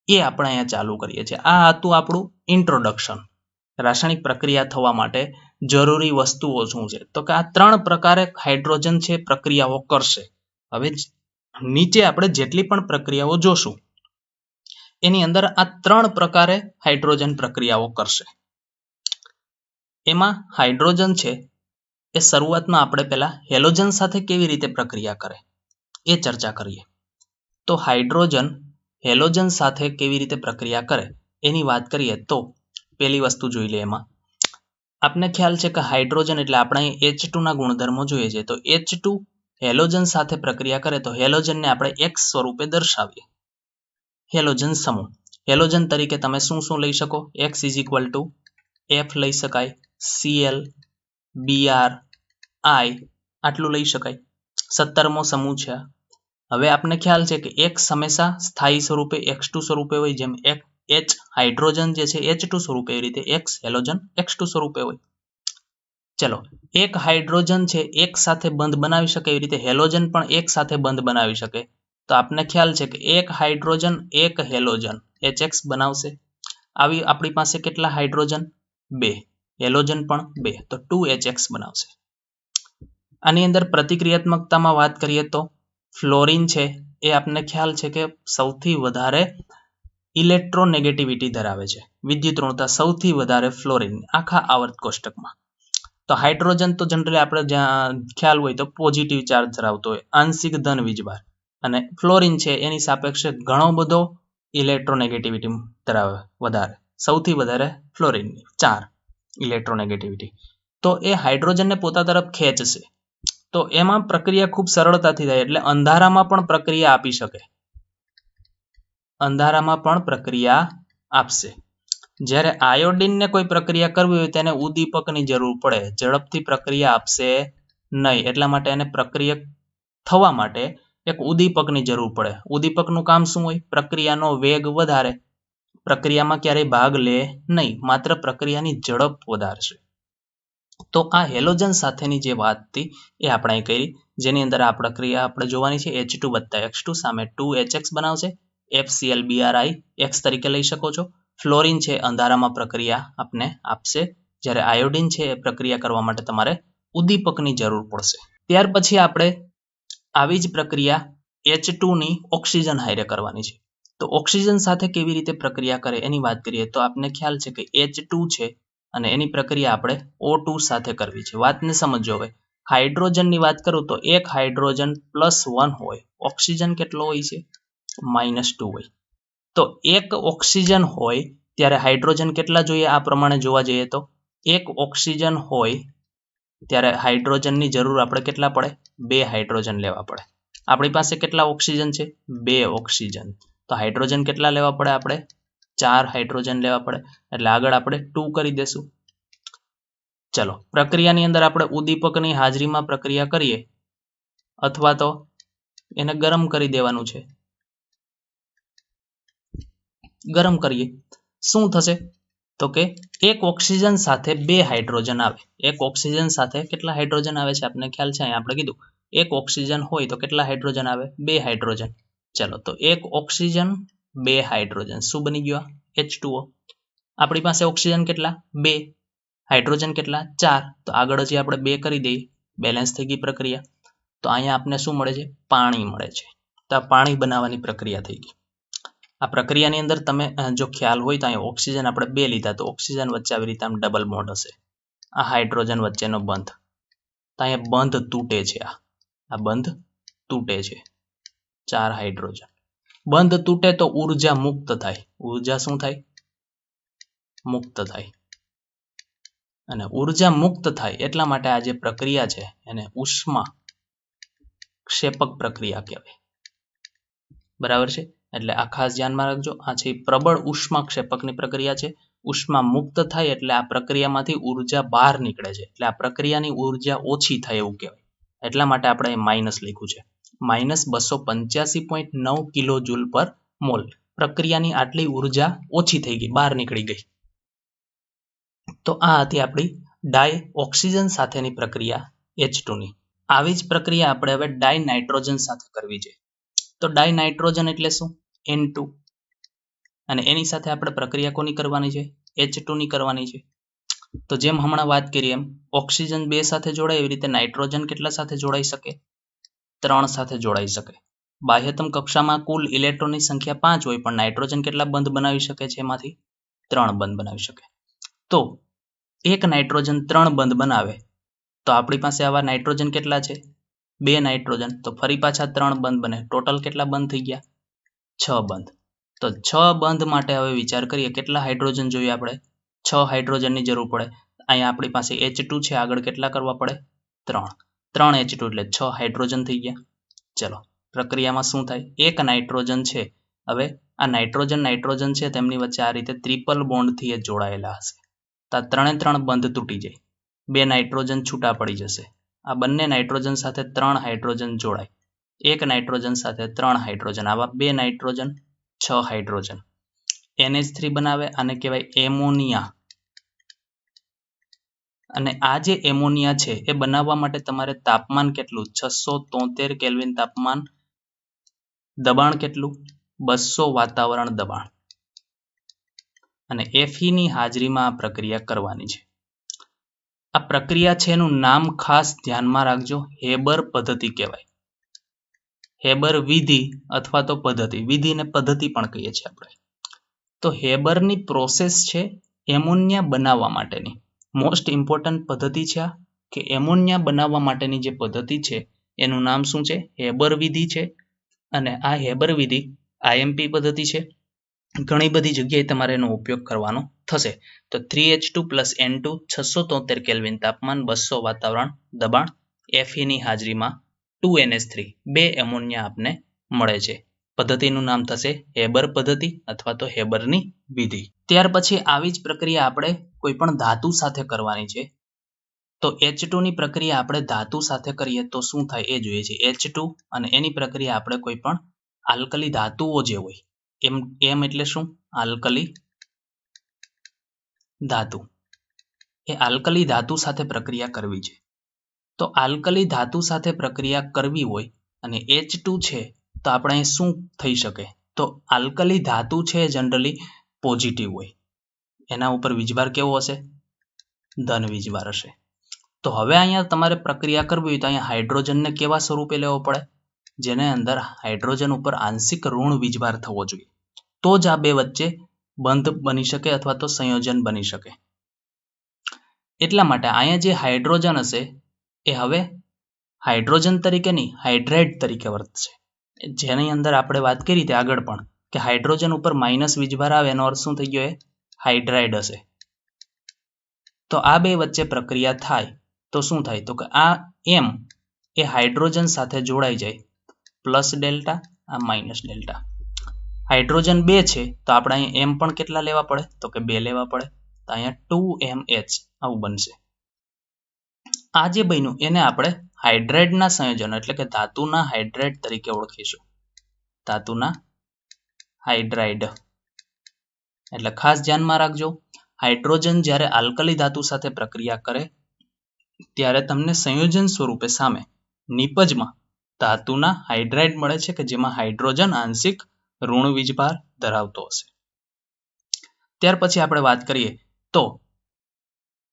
એ આપણે અહીંયા ચાલુ કરીએ છીએ. આ હતું આપણું ઇન્ટ્રોડક્શન. રાસાયણિક પ્રક્રિયા થવા માટે જરૂરી વસ્તુઓ શું છે? તો કે આ 3 પ્રકારે હાઇડ્રોજન છે પ્રક્રિયાઓ કરશે. હવે નીચે આપણે જેટલી પણ પ્રક્રિયાઓ જોશું એની અંદર આ 3 પ્રકારે હાઇડ્રોજન પ્રક્રિયાઓ કરશે. એમાં હાઇડ્રોજન છે એ શરૂઆતમાં આપણે પહેલા હેલોજન સાથે કેવી રીતે પ્રક્રિયા કરે એ ચર્ચા કરીએ. તો હાઇડ્રોજન હેલોજન સાથે કેવી રીતે પ્રક્રિયા કરે એની વાત કરીએ તો પહેલી વસ્તુ જોઈ લે. એમાં આપને ખ્યાલ છે કે હાઇડ્રોજન એટલે આપણે H2 ના ગુણધર્મો જોઈએ છે. તો H2 હેલોજન સાથે પ્રક્રિયા કરે તો હેલોજનને આપણે X સ્વરૂપે દર્શાવીએ. હેલોજન સમૂહ. હેલોજન તરીકે તમે શું શું લઈ શકો? X = F લઈ શકાય, Cl, Br, I આટલું લઈ શકાય. 17મો સમૂહ છે. હવે આપને ખ્યાલ છે કે X હંમેશા સ્થાયી સ્વરૂપે X2 સ્વરૂપે હોય. જેમ H હાઇડ્રોજન જે છે H2 સ્વરૂપે, એવી રીતે X હેલોજન X2 સ્વરૂપે હોય. ચલો, એક હાઇડ્રોજન છે એક સાથે બંધ બનાવી શકે, એવી રીતે હેલોજન પણ એક સાથે બંધ બનાવી શકે. તો આપને ખ્યાલ છે કે એક હાઇડ્રોજન એક હેલોજન HX બનાવશે. આવી આપણી પાસે કેટલા હાઇડ્રોજન? 2. હેલોજન પણ 2, તો 2HX બનાવશે. આની અંદર પ્રતિક્રિયાત્મકતામાં વાત કરીએ તો ફ્લોરિન છે એ આપને ખ્યાલ છે કે સૌથી વધારે ઇલેક્ટ્રોનેગેટિવિટી ધરાવે છે. વિદ્યુત ઋણતા સૌથી વધારે ફ્લોરિન આખા આવર્ત કોષ્ટકમાં. તો હાઇડ્રોજન તો જનરલી આપણે જ્યાં ખ્યાલ હોય તો પોઝિટિવ ચાર્જ ધરાવતો હોય, આંશિક ધન વીજભાર. અને ફ્લોરિન છે એની સાપેક્ષે ઘણો બધો ઇલેક્ટ્રોનેગેટિવિટી ધરાવે વધારે. સૌથી વધારે ફ્લોરિનની 4 ઇલેક્ટ્રોનેગેટિવિટી. તો એ હાઇડ્રોજનને પોતા તરફ ખેંચશે. તો એમાં પ્રક્રિયા ખૂબ સરળતાથી થાય. એટલે અંધારામાં પણ પ્રક્રિયા આપી શકે. અંધારામાં પણ પ્રક્રિયા આપશે. જ્યારે આયોડિનને કોઈ પ્રક્રિયા કરવી હોય તેને ઉદ્દીપકની જરૂર પડે, ઝડપથી પ્રક્રિયા આપશે નહીં. એટલા માટે એને પ્રક્રિયા થવા માટે એક ઉદ્દીપકની જરૂર પડે. ઉદ્દીપકનું કામ શું હોય? પ્રક્રિયાનો વેગ વધારે, પ્રક્રિયામાં ક્યારેય ભાગ લે નહીં, માત્ર પ્રક્રિયાની ઝડપ વધારશે. તો આ હેલોજન સાથેની જે વાત હતી એ આપણે કરી, જેની અંદર આ પ્રક્રિયા આપણે જોવાની છે. H2 + X2 સામે 2HX બનાવશે. FCl Bri X તરીકે લઈ શકો છો. ફ્લોરિન છે અંધારામાં પ્રક્રિયા આપને આપશે. જ્યારે આયોડિન છે એ પ્રક્રિયા કરવા માટે તમારે ઉદ્દીપકની જરૂર પડશે. ત્યાર પછી આપણે આવી જ પ્રક્રિયા H2 ની ઓક્સિજન હારે કરવાની છે. તો ઓક્સિજન સાથે કેવી રીતે પ્રક્રિયા કરે એની વાત કરીએ તો આપને ખ્યાલ છે કે H2 છે અને એની પ્રક્રિયા આપણે O2 સાથે કરવી છે. વાતને સમજો. હવે હાઇડ્રોજનની વાત કરું તો એક હાઇડ્રોજન +1 હોય, ઓક્સિજન કેટલો હોય છે? -2 હોય. તો એક ઓક્સિજન હોય ત્યારે હાઇડ્રોજન કેટલા જોઈએ? આ પ્રમાણે જોવા જઈએ તો એક ઓક્સિજન હોય ત્યારે હાઇડ્રોજનની જરૂર આપણે કેટલા પડે? 2 હાઇડ્રોજન લેવા પડે. આપણી પાસે કેટલા ઓક્સિજન છે? 2 ઓક્સિજન. તો હાઇડ્રોજન કેટલા લેવા પડે? આપણે 4 હાઇડ્રોજન લેવા પડે. એટલે આગળ આપણે 2 કરી દેશું. ચલો, પ્રક્રિયાની અંદર આપણે ઉદ્દીપકની હાજરીમાં પ્રક્રિયા કરીએ અથવા તો એને ગરમ કરી દેવાનું છે. ગરમ કરીએ, શું થશે? તો કે એક ઓક્સિજન સાથે 2 હાઇડ્રોજન આવે. એક ઓક્સિજન સાથે કેટલા હાઇડ્રોજન આવે છે આપને ખ્યાલ છે? અહીંયા આપણે કીધું એક ઓક્સિજન હોય તો કેટલા હાઇડ્રોજન આવે? 2 હાઇડ્રોજન. ચલો, તો એક ઓક્સિજન 2 હાઇડ્રોજન શું બની ગયો? H2O. આપણી પાસે ઓક્સિજન કેટલા? 2. હાઇડ્રોજન કેટલા? 4. તો આગળ હજી આપણે 2 કરી દઈએ, બેલેન્સ થઈ ગઈ પ્રક્રિયા. તો અહીંયા આપને શું મળે છે? પાણી મળે છે. તો આ પાણી બનાવવાની પ્રક્રિયા થઈ ગઈ. આ પ્રક્રિયાની અંદર તમે જો ખ્યાલ હોય તો અહીંયા ઓક્સિજન આપણે 2 લીધા, તો ઓક્સિજન વચ્ચે આવી રીતે આમ ડબલ બોન્ડ હશે. આ હાઇડ્રોજન વચ્ચેનો બંધ, તો અહીંયા બંધ તૂટે છે. આ બંધ તૂટે છે. 4 હાઇડ્રોજન. બંધ તૂટે તો ઉર્જા મુક્ત થાય. ઉર્જા શું થાય? મુક્ત થાય. અને ઉર્જા મુક્ત થાય એટલા માટે આ જે પ્રક્રિયા છે એને ઉષ્મા ક્ષેપક પ્રક્રિયા કહેવાય. બરાબર છે. એટલે આ ખાસ ધ્યાનમાં રાખજો. આ છે પ્રબળ ઉષ્મા ક્ષેપકની પ્રક્રિયા છે. ઉષ્મા મુક્ત થાય એટલે આ પ્રક્રિયામાંથી ઉર્જા બહાર નીકળે છે. એટલે આ પ્રક્રિયાની ઉર્જા ઓછી થાય એવું કહેવાય. એટલા માટે આપણે માઇનસ લખ્યું છે. -285.9 કિલો જૂલ પર મોલ. પ્રક્રિયાની આટલી ઉર્જા ઓછી થઈ ગઈ, બહાર નીકળી ગઈ. તો આ હતી આપણી ડાય ઓક્સિજન સાથેની પ્રક્રિયા H2 ની. આવી જ પ્રક્રિયા આપણે હવે ડાય નાઇટ્રોજન સાથે કરવી છે. તો ડાય નાઇટ્રોજન એટલે શું? N2. અને એની સાથે આપણે પ્રક્રિયા કોની કરવાની છે? H2 ની કરવાની છે. તો જેમ હમણાં વાત કરી એમ ઓક્સિજન 2 સાથે જોડાય એવી રીતે નાઇટ્રોજન કેટલા સાથે જોડાઈ શકે? 3 સાથે જોડાઈ શકે. બાહ્યતમ કક્ષામાં કુલ ઇલેક્ટ્રોનની સંખ્યા 5 હોય પણ નાઇટ્રોજન કેટલા બંધ બનાવી શકે છે? એમાંથી 3 બંધ બનાવી શકે. તો એક નાઇટ્રોજન 3 બંધ બનાવે તો આપણી પાસે આવા નાઇટ્રોજન કેટલા છે? 2 નાઇટ્રોજન. તો ફરી પાછા 3 બંધ બને. ટોટલ કેટલા બંધ થઈ ગયા? 6 બંધ. તો 6 બંધ માટે હવે વિચાર કરીએ કેટલા હાઇડ્રોજન જોઈએ આપણે? 6 હાઇડ્રોજનની જરૂર પડે. અહીંયા આપણી પાસે H2 છે, આગળ કેટલા કરવા પડે? 3 H2 એટલે 6 હાઇડ્રોજન થઈ ગયા. ચલો પ્રક્રિયામાં શું થાય? એક નાઇટ્રોજન છે. હવે આ નાઇટ્રોજન છે તેમની વચ્ચે આ રીતે ટ્રિપલ બોન્ડથી એ જોડાયેલા હશે. તો આ 3 બંધ તૂટી જાય. 2 નાઇટ્રોજન છૂટા પડી જશે. આ બંને નાઇટ્રોજન સાથે 3 હાઇડ્રોજન જોડાય. એક નાઇટ્રોજન સાથે 3 હાઇડ્રોજન. આવા 2 નાઇટ્રોજન 6 હાઇડ્રોજન. NH3 બનાવે. આને કહેવાય એમોનિયા. અને આ જે એમોનિયા છે એ બનાવવા માટે તમારે તાપમાન કેટલું? 673 કેલ્વિન તાપમાન. દબાણ કેટલું? 200 વાતાવરણ દબાણ. અને Fe ની હાજરીમાં આ પ્રક્રિયા કરવાની છે. આ પ્રક્રિયા છે એનું નામ ખાસ ધ્યાનમાં રાખજો. હેબર પદ્ધતિ કહેવાય. હેબર વિધિ અથવા તો પદ્ધતિ. વિધિને પદ્ધતિ પણ કહીએ છીએ આપણે. તો હેબરની પ્રોસેસ છે એમોનિયા બનાવવા માટેની. મોસ્ટ ઇમ્પોર્ટન્ટ પદ્ધતિ છે આ, કે એમોનિયા બનાવવા માટેની જે પદ્ધતિ છે એનું નામ શું છે? હેબર વિધિ છે. અને આ હેબર વિધિ IMP પદ્ધતિ છે. ઘણી બધી જગ્યાએ તમારે એનો ઉપયોગ કરવાનો થશે. તો 3H2 + N2 673 કેલ્વિન તાપમાન 200 વાતાવરણ દબાણ Fe ની હાજરીમાં 2NH3 2 એમોનિયા આપને મળે છે. પદ્ધતિનું નામ થશે હેબર પદ્ધતિ અથવા તો હેબરની વિધિ. ત્યાર પછી આવી જ પ્રક્રિયા આપણે કોઈ પણ ધાતુ સાથે કરવાની છે. તો H2 ની પ્રક્રિયા આપણે ધાતુ સાથે કરીએ તો શું થાય એ જોઈએ છે. H2 અને એની પ્રક્રિયા આપણે કોઈ પણ આલ્કલી ધાતુઓ જે હોય એમ એટલે શું? આલ્કલી ધાતુ. એ આલ્કલી ધાતુ સાથે પ્રક્રિયા કરવી છે. તો આલ્કલી ધાતુ સાથે પ્રક્રિયા કરવી હોય અને H2 છે તો આપણે અહીં શું થઈ શકે? તો આલ્કલી ધાતુ છે જનરલી પોઝિટિવ હોય. એના ઉપર વીજભાર કેવો હશે? ધન વીજભાર હશે. તો હવે અહીંયા તમારે પ્રક્રિયા કરવી હોય તો અહીંયા હાઇડ્રોજનને કેવા સ્વરૂપે લેવો પડે? જેને અંદર હાઇડ્રોજન ઉપર આંશિક ઋણ વીજભાર થવો જોઈએ. તો જ આ બે વચ્ચે બંધ બની શકે અથવા તો સંયોજન બની શકે. એટલા માટે અહીંયા જે હાઇડ્રોજન હશે એ હવે હાઇડ્રોજન તરીકે નહીં, હાઇડ્રાઇડ તરીકે વર્તશે. જેની અંદર આપણે વાત કરી હતી આગળ પણ કે હાઇડ્રોજન ઉપર માઇનસ વીજભાર આવે એનો અર્થ શું થઈ ગયો? એ હાઇડ્રાઇડ હશે. તો આ બે વચ્ચે પ્રક્રિયા થાય તો શું થાય? તો કે આ M એ હાઇડ્રોજન સાથે જોડાઈ જાય. પ્લસ ડેલ્ટા, આ માઇનસ ડેલ્ટા. હાઇડ્રોજન 2 છે તો આપણે અહીંયા M પણ કેટલા લેવા પડે? તો કે 2 લેવા પડે. તો અહીંયા 2MH આવું બનશે. આ જે બન્યું એને આપણે હાઇડ્રાઇડના સંયોજનો એટલે કે ધાતુના હાઇડ્રાઇડ તરીકે ઓળખીશું. ધાતુના હાઇડ્રાઇડ. એટલે ખાસ ધ્યાનમાં રાખજો, હાઇડ્રોજન જ્યારે આલ્કલી ધાતુ સાથે પ્રક્રિયા કરે ત્યારે તમને સંયોજન સ્વરૂપે સામે નિપજમાં ધાતુના હાઇડ્રાઇડ મળે છે કે જેમાં હાઇડ્રોજન આંશિક ઋણ વીજભાર ધરાવતો હશે. ત્યાર પછી આપણે વાત કરીએ તો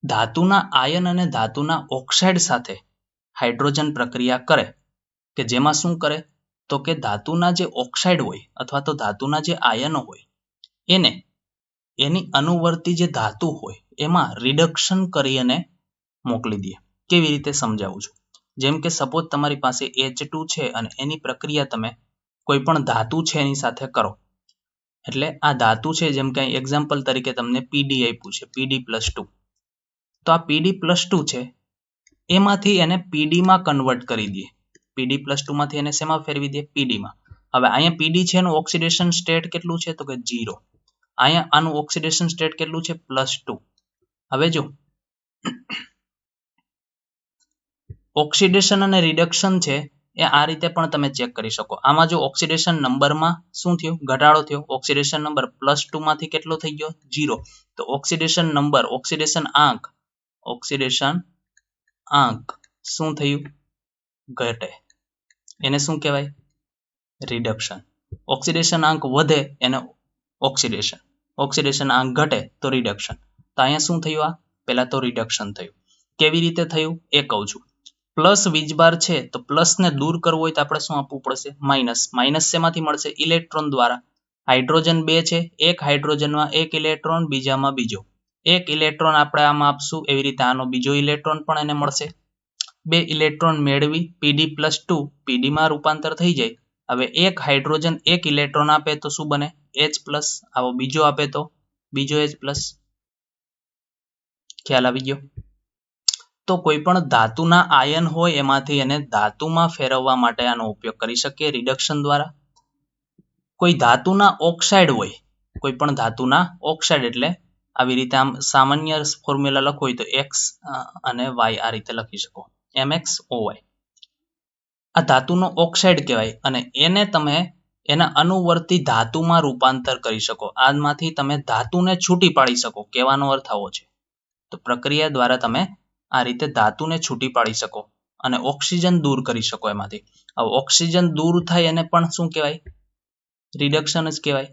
ધાતુના આયન અને ધાતુના ઓક્સાઇડ સાથે હાઇડ્રોજન પ્રક્રિયા કરે કે જેમાં શું કરે? તો કે ધાતુના જે ઓક્સાઇડ હોય અથવા તો ધાતુના જે આયનો હોય એને એની અનુવર્તી જે ધાતુ હોય એમાં રિડક્શન કરી અને મોકલી દે. કેવી રીતે સમજાવું છું? જેમ કે સપોઝ તમારી પાસે H2 છે અને એની પ્રક્રિયા તમે કોઈ પણ ધાતુ છે એની સાથે કરો. એટલે આ ધાતુ છે જેમ કે એક્ઝામ્પલ તરીકે તમને PD આપ્યું છે, PD+2. તો તો આ PD+2 છે એમાંથી એને PD માં કન્વર્ટ કરી દઈએ. PD+2 માંથી એને શેમાં ફેરવી દઈએ? PD માં. હવે અહીંયા PD છે એનું ઓક્સિડેશન સ્ટેટ કેટલું છે? તો કે 0. અહીંયા આનું ઓક્સિડેશન સ્ટેટ કેટલું છે? +2. હવે જો ઓક્સિડેશન અને રિડક્શન છે એ આ રીતે પણ તમે ચેક કરી શકો. આમાં જો ઓક્સિડેશન નંબરમાં શું થયું? ઘટાડો થયો. ઓક્સિડેશન નંબર +2 માંથી કેટલો થઈ ગયો? 0. તો ઓક્સિડેશન નંબર, ઓક્સિડેશન આંક શું થયું? ઘટે. એને શું કહેવાય? રિડક્શન. ઓક્સિડેશન આંક વધે એને ઓક્સિડેશન. ઓક્સિડેશન આંક ઘટે તો રિડક્શન. તો અહીંયા શું થયું? આ પહેલા તો રિડક્શન થયું. કેવી રીતે થયું એ કહું છું. પ્લસ વીજભાર છે તો પ્લસ ને દૂર કરવો હોય તો આપણે શું આપવું પડશે? માઇનસ. માઇનસ શેમાંથી મળશે? ઇલેક્ટ્રોન દ્વારા. હાઇડ્રોજન 2 છે, એક હાઇડ્રોજનમાં એક ઇલેક્ટ્રોન, બીજામાં બીજો. એક ઇલેક્ટ્રોન આપણે આમાં આપશું, એવી રીતે આનો બીજો ઇલેક્ટ્રોન પણ એને મળશે. 2 ઇલેક્ટ્રોન મેળવી PD+2 PD માં રૂપાંતર થઈ જાય. હવે એક હાઇડ્રોજન એક ઇલેક્ટ્રોન આપે તો શું બને? H+. આવો બીજો આપે તો બીજો H+. ખ્યાલ આવી ગયો? તો કોઈ પણ ધાતુના આયન હોય એમાંથી એને ધાતુમાં ફેરવવા માટે આનો ઉપયોગ કરી શકીએ રિડક્શન દ્વારા. કોઈ ધાતુના ઓક્સાઇડ હોય, કોઈ પણ ધાતુના ઓક્સાઇડ એટલે આવી રીતે આમ સામાન્ય ફોર્મ્યુલા લખો હોય તો X અને Y આ રીતે લખી શકો. MXOY. આ ધાતુનો ઓક્સાઇડ કહેવાય અને એને તમે એના અનુવર્તી ધાતુમાં રૂપાંતર કરી શકો. આમાંથી તમે ધાતુને છૂટી પાડી શકો. કહેવાનો અર્થ આવો છે. તો પ્રક્રિયા દ્વારા તમે આ રીતે ધાતુને છૂટી પાડી શકો અને ઓક્સિજન દૂર કરી શકો એમાંથી. હવે ઓક્સિજન દૂર થાય એને પણ શું કહેવાય? રિડક્શન જ કહેવાય.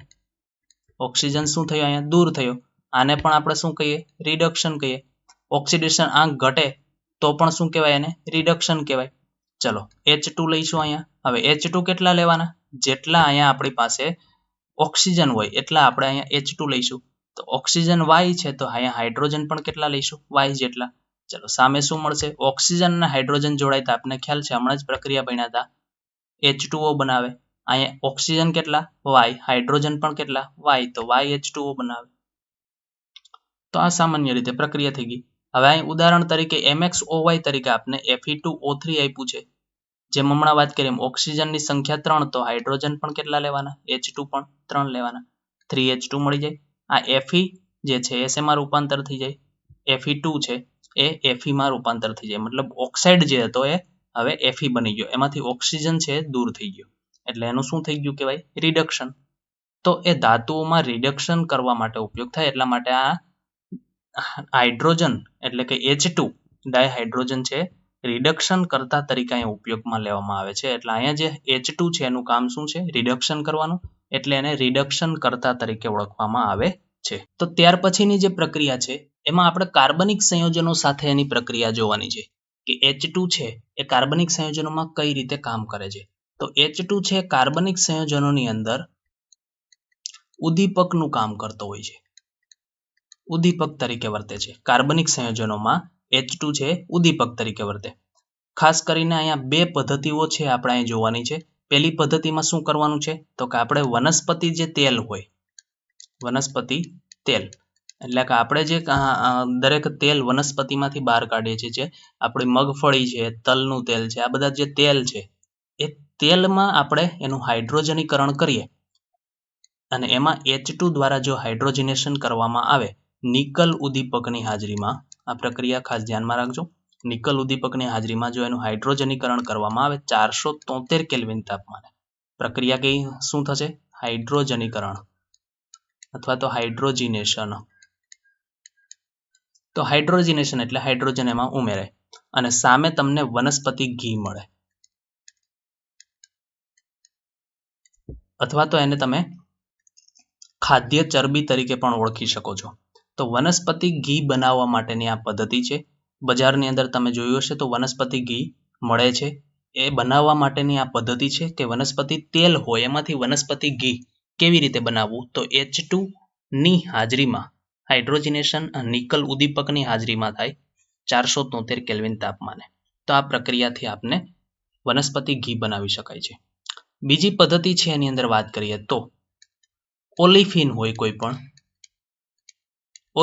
ઓક્સિજન શું થયો? અહીંયા દૂર થયો. આને પણ આપણે શું કહીએ? રિડક્શન કહીએ. ઓક્સિડેશન આંક ઘટે તો પણ શું કહેવાય? એને રિડક્શન કહેવાય. ચલો H2 લઈશું અહીંયા. હવે H2 કેટલા લેવાના? જેટલા અહીંયા આપણી પાસે ઓક્સિજન હોય એટલા આપણે અહીંયા H2 લઈશું. તો ઓક્સિજન Y છે તો અહીંયા હાઇડ્રોજન પણ કેટલા લઈશું? Y જેટલા. ચલો સામે શું મળશે? ઓક્સિજન અને હાઇડ્રોજન જોડાય તો આપને ખ્યાલ છે, હમણાં જ પ્રક્રિયા ભણ્યા હતા, H2O બનાવે. અહીંયા ઓક્સિજન કેટલા? Y. હાઇડ્રોજન પણ કેટલા? Y. તો YH2O બનાવે. તો આ સામાન્ય રીતે પ્રક્રિયા થઈ ગઈ. હવે અહીં ઉદાહરણ તરીકે MXOY તરીકે આપને Fe2O3 આપ્યું છે. જેમ હમણાં વાત કરીએ ઓક્સિજનની સંખ્યા 3 તો હાઇડ્રોજન પણ કેટલા લેવાના? H2 પણ 3 લેવાના. 3H2 મળી જાય. આ Fe જે છે એ શેમાં રૂપાંતર થઈ જાય? Fe2 છે એ Fe માં રૂપાંતર થઈ જાય. મતલબ ઓક્સાઇડ જે હતો એ હવે Fe બની ગયો. એમાંથી ઓક્સિજન છે દૂર થઈ ગયો. એટલે એનું શું થઈ ગયું કહેવાય? રિડક્શન. તો એ ધાતુઓમાં રિડક્શન કરવા માટે ઉપયોગ થાય. એટલા માટે આ હાઇડ્રોજન એટલે કે H2 ડાયહાઇડ્રોજન છે રિડક્શન કરતા તરીકે અહીંયા ઉપયોગમાં લેવામાં આવે છે. એટલે અહીંયા જે H2 છે એનું કામ શું છે? રિડક્શન કરવાનું. એટલે એને રિડક્શન કરતા તરીકે ઓળખવામાં આવે છે. તો ત્યાર પછીની જે પ્રક્રિયા છે એમાં આપણે કાર્બનિક સંયોજનો સાથે એની પ્રક્રિયા જોવાની છે કે H2 છે એ કાર્બનિક સંયોજનોમાં કઈ રીતે કામ કરે છે. તો H2 છે કાર્બનિક સંયોજનોની અંદર ઉદ્દીપકનું કામ કરતો હોય છે. ઉદ્દીપક તરીકે વર્તે છે. કાર્બનિક સંયોજનોમાં H2 છે ઉદ્દીપક તરીકે વર્તે. ખાસ કરીને અહીંયા બે પદ્ધતિઓ છે આપણે અહીં જોવાની છે. પહેલી પદ્ધતિમાં શું કરવાનું છે? તો કે આપણે વનસ્પતિ જે તેલ હોય, વનસ્પતિ તેલ એટલે કે આપણે જે દરેક તેલ વનસ્પતિમાંથી બહાર કાઢીએ છીએ, જે આપણી મગફળી છે, તલનું તેલ છે, આ બધા જે તેલ છે એ તેલમાં આપણે એનું હાઇડ્રોજનીકરણ કરીએ અને એમાં H2 દ્વારા જો હાઇડ્રોજનેશન કરવામાં આવે નિકલ ઉદ્દીપકની હાજરીમાં, આ પ્રક્રિયા ખાસ ધ્યાનમાં રાખજો, નિકલ ઉદ્દીપકની હાજરીમાં જો એનું હાઇડ્રોજનીકરણ કરવામાં આવે 473 કેલ્વિન તાપમાને, પ્રક્રિયા કઈ શું થશે? હાઇડ્રોજનીકરણ અથવા તો હાઇડ્રોજિનેશન. તો હાઇડ્રોજિનેશન એટલે હાઇડ્રોજન એમાં ઉમેરાય અને સામે તમને વનસ્પતિ ઘી મળે અથવા તો એને તમે ખાદ્ય ચરબી તરીકે પણ ઓળખી શકો છો. તો વનસ્પતિ ઘી બનાવવા માટેની આ પદ્ધતિ છે. બજારની અંદર તમે જોયું હશે તો વનસ્પતિ ઘી મળે છે. એ બનાવવા માટેની આ પદ્ધતિ છે કે વનસ્પતિ તેલ હોય એમાંથી વનસ્પતિ ઘી કેવી રીતે બનાવવું? તો H2 ની હાજરીમાં હાઇડ્રોજિનેશન નિકલ ઉદ્દીપકની હાજરીમાં થાય 473 કેલ્વિન તાપમાને. તો આ પ્રક્રિયાથી આપને વનસ્પતિ ઘી બનાવી શકાય છે. બીજી પદ્ધતિ છે એની અંદર વાત કરીએ તો ઓલિફિન હોય કોઈ પણ.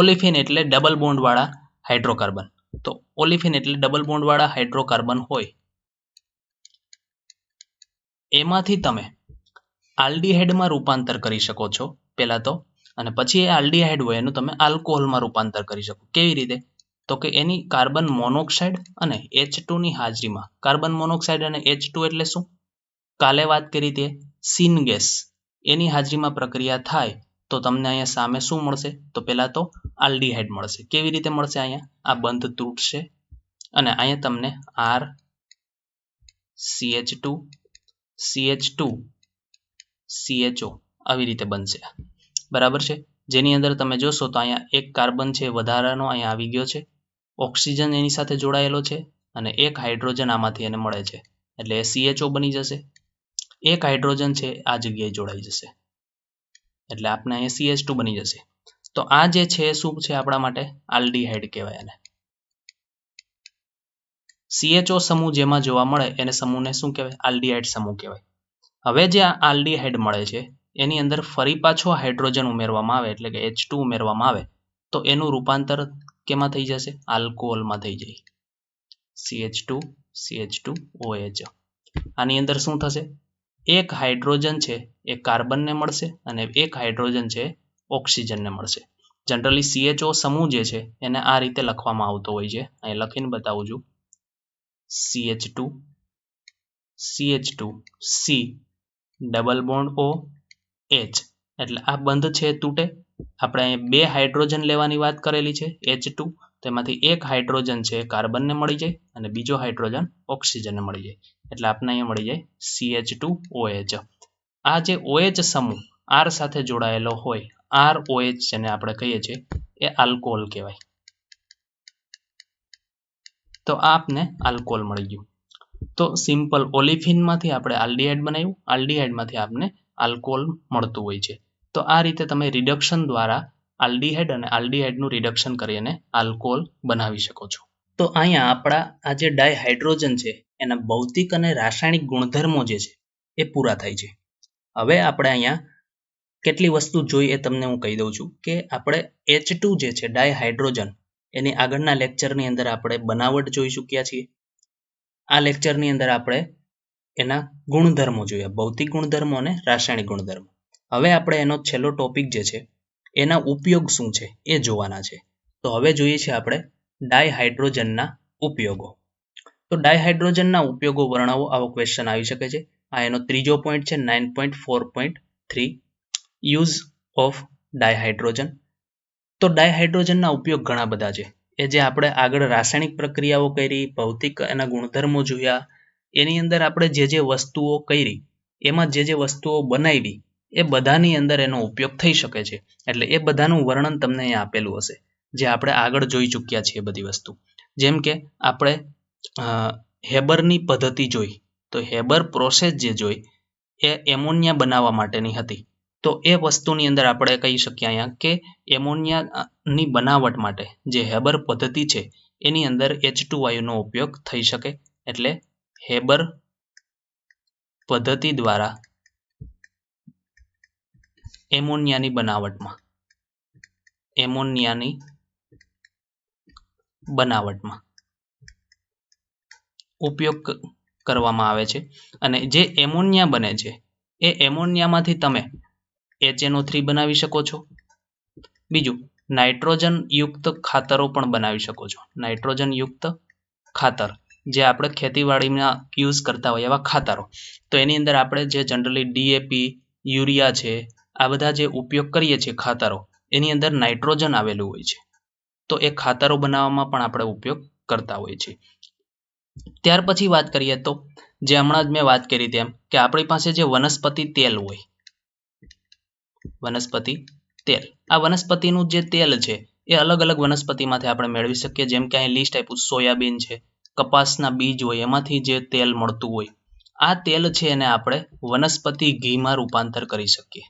ઓલિફિન એટલે ડબલ બોન્ડ વાળા હાઇડ્રોકાર્બન. તો ઓલિફિન એટલે ડબલ બોન્ડ વાળા હાઇડ્રોકાર્બન હોય એમાંથી તમે આલ્ડીહાઇડમાં રૂપાંતર કરી શકો છો પહેલા તો, અને પછી એ આલ્ડીહાઇડ હોય એનું તમે આલ્કોહોલમાં રૂપાંતર કરી શકો. કેવી રીતે? તો કે એની કાર્બન મોનોક્સાઇડ અને H2 ની હાજરીમાં, કાર્બન મોનોક્સાઇડ અને H2 એટલે શું? કાલે વાત કરી તે સીન ગેસ, એની હાજરીમાં પ્રક્રિયા થાય તો તમને અહીંયા સામે શું મળશે? તો પહેલા તો આલ્ડીહાઇડ મળશે. કેવી રીતે મળશે? અહીંયા આ બંધ તૂટશે અને અહીંયા તમને R CH2 CH2 CHO આવી રીતે બનશે. બરાબર છે? જેની અંદર તમે જોશો તો અહીંયા એક કાર્બન છે વધારાનો અહીંયા આવી ગયો છે, ઓક્સિજન એની સાથે જોડાયેલો છે અને એક હાઇડ્રોજન આમાંથી એને મળે છે એટલે એ CHO બની જશે. એક હાઇડ્રોજન છે આ જગ્યાએ જોડાઈ જશે એટલે આપણે અહીંયા CH2 બની જશે. તો આ જે છે શું છે આપણા માટે? આલ્ડીહાઇડ કહેવાય. એને CHO સમૂહ જેમાં જોવા મળે એને સમૂહને શું કહેવાય? આલ્ડીહાઇડ સમૂહ કહેવાય. હવે જે આ આલ્ડીહાઇડ મળે છે એની અંદર ફરી પાછો હાઇડ્રોજન ઉમેરવામાં આવે એટલે કે H2 ઉમેરવામાં આવે તો એનું રૂપાંતર કેમાં થઈ જશે? આલ્કોહોલમાં થઈ જાય. CH2 CH2OH. આની અંદર શું થશે? એક હાઇડ્રોજન છે એ કાર્બનને મળશે અને એક હાઇડ્રોજન છે ઓક્સિજનને મળશે. જનરલી CHO સમૂહ જે છે એને આ રીતે લખવામાં આવતો હોય છે. અહીં લખીને બતાવું છું. CH2 CH2 C double bond O H એટલે આ બંધ છે તૂટે. આપણે અહીં બે હાઇડ્રોજન લેવાની વાત કરેલી છે H2, તેમાંથી એક હાઇડ્રોજન છે કાર્બનને મળી જાય અને બીજો હાઇડ્રોજન ઓક્સિજનને મળી જાય એટલે આપણે અહીંયા મળી જાય CH2OH. આ જે OH સમૂહ R સાથે જોડાયેલો હોય, ROH જેને આપણે કહીએ છીએ, એ આલ્કોહોલ કહેવાય. તો આપને આલ્કોહોલ મળી ગયું. તો સિમ્પલ ઓલિફિનમાંથી આપણે આલ્ડીહાઇડ બનાવ્યું, આલ્ડીહાઇડમાંથી આપણે આલ્કોહોલ મળતું હોય છે. તો આ રીતે તમે રિડક્શન દ્વારા આલ્ડીહાઇડ અને આલ્ડીહાઇડનું રિડક્શન કરીને આલ્કોહોલ બનાવી શકો છો. તો અહીંયા આપણા આ જે ડાયહાઇડ્રોજન છે એના ભૌતિક અને રાસાયણિક ગુણધર્મો જે છે એ પૂરા થાય છે. હવે આપણે અહીંયા કેટલી વસ્તુ જોઈ એ તમને હું કહી દઉં છું કે આપણે H2 જે છે ડાયહાઇડ્રોજન એની આગળના લેક્ચરની અંદર આપણે બનાવટ જોઈ ચૂક્યા છીએ. આ લેક્ચરની અંદર આપણે એના ગુણધર્મો જોયા, ભૌતિક ગુણધર્મો અને રાસાયણિક ગુણધર્મો. હવે આપણે એનો છેલ્લો ટોપિક જે છે એના ઉપયોગ શું છે એ જોવાના છે. તો હવે જોઈએ છે આપણે ડાયહાઇડ્રોજનના ઉપયોગો. તો ડાયહાઇડ્રોજનના ઉપયોગો વર્ણવો, આવો ક્વેશ્ચન આવી શકે છે. આ એનો ત્રીજો પોઈન્ટ છે 9.4.3 યુઝ ઓફ ડાયહાઇડ્રોજન. તો ડાયહાઇડ્રોજનના ઉપયોગ ઘણા બધા છે. એ જે આપણે આગળ રાસાયણિક પ્રક્રિયાઓ કરી, ભૌતિક એના ગુણધર્મો જોયા, એની અંદર આપણે જે વસ્તુઓ કરી એમાં જે વસ્તુઓ બનાવી એ બધાની અંદર એનો ઉપયોગ થઈ શકે છે. એટલે એ બધાનું વર્ણન તમને અહીંયા આપેલું હશે જે આપણે આગળ જોઈ ચૂક્યા છીએ બધી વસ્તુ. જેમ કે આપણે હેબરની પદ્ધતિ જોઈ, તો હેબર પ્રોસેસ જે જોઈ એ એમોનિયા બનાવવા માટેની હતી. તો એ વસ્તુની અંદર આપણે કહી શકીએ અહીંયા કે એમોનિયાની બનાવટ માટે જે હેબર પદ્ધતિ છે એની અંદર H2 વાયુનો ઉપયોગ થઈ શકે. એટલે હેબર પદ્ધતિ દ્વારા એમોનિયાની બનાવટમાં ઉપયોગ કરવામાં આવે છે. અને જે એમોનિયા બને છે એ એમોનિયામાંથી તમે HNO3 બનાવી શકો છો. બીજું, નાઇટ્રોજન યુક્ત ખાતરો પણ બનાવી શકો છો. નાઇટ્રોજન યુક્ત ખાતર જે આપણે ખેતીવાડીમાં યુઝ કરતા હોય એવા ખાતરો. તો એની અંદર આપણે જે જનરલી DAP, યુરિયા છે, આ બધા જે ઉપયોગ કરીએ છીએ ખાતરો, એની અંદર નાઇટ્રોજન આવેલું હોય છે. તો એ ખાતરો બનાવવામાં પણ આપણે ઉપયોગ કરતા હોઈએ છીએ. ત્યાર પછી વાત કરીએ તો જે હમણાં જ મેં વાત કરી તેમ કે આપણી પાસે જે વનસ્પતિ તેલ હોય, વનસ્પતિ તેલ, આ વનસ્પતિનું જે તેલ છે એ અલગ અલગ વનસ્પતિમાંથી આપણે મેળવી શકીએ. જેમ કે અહીં લિસ્ટ આપ્યું, સોયાબીન છે, કપાસના બીજ હોય એમાંથી જે તેલ મળતું હોય, આ તેલ છે એને આપણે વનસ્પતિ ઘીમાં રૂપાંતર કરી શકીએ.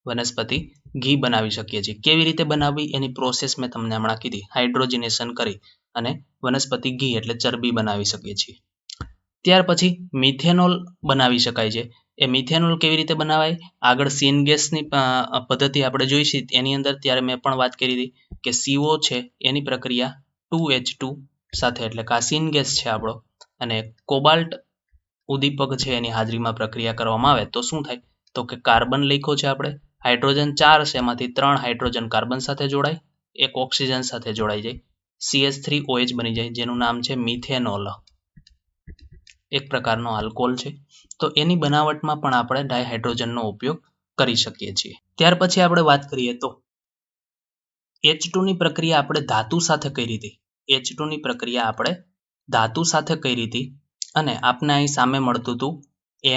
વનસ્પતિ ઘી બનાવી શકીએ છીએ. કેવી રીતે બનાવવી એની પ્રોસેસ મેં તમને હમણાં કીધી. હાઇડ્રોજનેશન કરી અને વનસ્પતિ ઘી એટલે ચરબી બનાવી શકીએ છીએ. ત્યાર પછી મિથેનોલ બનાવી શકાય છે. એ મિથેનોલ કેવી રીતે બનાવાય આગળ સીન ગેસની પદ્ધતિ આપણે જોઈશી એની અંદર ત્યારે મેં પણ વાત કરી હતી કે CO છે એની પ્રક્રિયા 2H2 સાથે એટલે કે આ સીન ગેસ છે આપણો અને કોબાલ્ટ ઉદ્દીપક છે એની હાજરીમાં પ્રક્રિયા કરવામાં આવે તો શું થાય તો કે કાર્બન લખ્યો છે આપણે હાઇડ્રોજન 4 છે એમાંથી 3 હાઇડ્રોજન કાર્બન સાથે જોડાય એક ઓક્સિજન સાથે જોડાઈ જાય CH3OH બની જાય જેનું નામ છે મિથેનોલ એક પ્રકારનો આલ્કોહોલ છે તો એની બનાવટમાં પણ આપણે ડાયહાઇડ્રોજનનો ઉપયોગ કરી શકીએ છીએ ત્યાર પછી આપણે વાત કરીએ તો H2 ની પ્રક્રિયા આપણે ધાતુ સાથે કરી હતી H2 ની પ્રક્રિયા આપણે ધાતુ સાથે કરી હતી અને આપને અહીં સામે મળતું હતું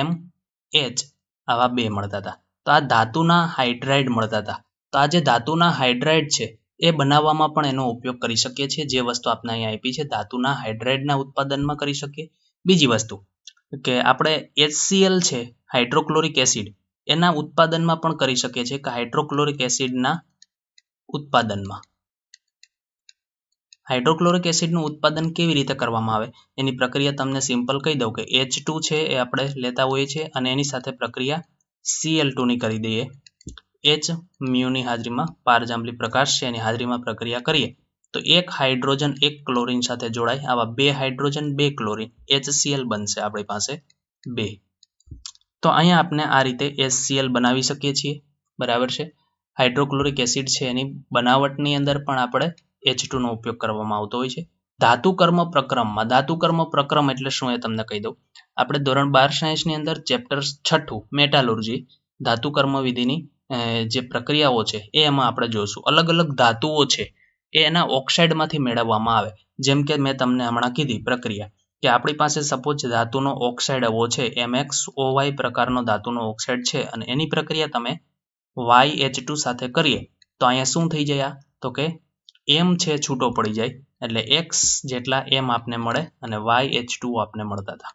MH આવા બે મળતા હતા તો આ ધાતુના હાઇડ્રાઇડ મળતા હતા તો આ જે ધાતુના હાઇડ્રાઇડ છે એ બનાવવામાં પણ એનો ઉપયોગ કરી શકીએ છીએ જે વસ્તુ આપણે અહીં આપી છે ધાતુના હાઇડ્રાઇડના ઉત્પાદનમાં કરી શકીએ બીજી વસ્તુ કે આપણે HCl છે હાઇડ્રોક્લોરિક એસિડ એના ઉત્પાદનમાં પણ કરી શકીએ છીએ કે હાઇડ્રોક્લોરિક એસિડના ઉત્પાદનમાં હાઇડ્રોક્લોરિક એસિડનું ઉત્પાદન કેવી રીતે કરવામાં આવે એની પ્રક્રિયા તમને સિમ્પલ કહી દઉં કે H2 છે એ આપણે લેતા હોઈએ છીએ અને એની સાથે પ્રક્રિયા Cl2 ની કરી દઈએ H મ્યુની હાજરીમાં પારજાંબલી પ્રકાશ છે એની હાજરીમાં પ્રક્રિયા કરીએ તો એક હાઇડ્રોજન એક ક્લોરીન સાથે જોડાય આવા બે હાઇડ્રોજન બે ક્લોરીન HCl બનશે આપણી પાસે બે તો અહીંયા આપણે આ રીતે HCl બનાવી શકીએ છીએ બરાબર છે હાઇડ્રોક્લોરિક એસિડ છે એની બનાવટની અંદર પણ આપણે H2 નો ઉપયોગ કરવામાં આવતો હોય છે ધાતુકર્મ પ્રક્રમ એટલે શું એ તમને કહી દઉં આપણે ધોરણ 12 સાયન્સની અંદર ચેપ્ટર 6 મેટાલોર્જી ધાતુકર્મ વિધિની જે પ્રક્રિયાઓ છે એ એમાં આપણે જોઈશું અલગ અલગ ધાતુઓ છે એ એના ઓક્સાઇડમાંથી મેળવવામાં આવે જેમ કે મેં તમને હમણાં કીધી પ્રક્રિયા કે આપણી પાસે સપોઝ ધાતુનો ઓક્સાઇડ આવો છે MXOY પ્રકારનો ધાતુનો ઓક્સાઇડ છે અને એની પ્રક્રિયા તમે YH2 સાથે કરીએ તો અહીંયા શું થઈ જાય તો કે M છે છૂટો પડી જાય એટલે X જેટલા M આપને મળે અને YH2 આપને મળતા હતા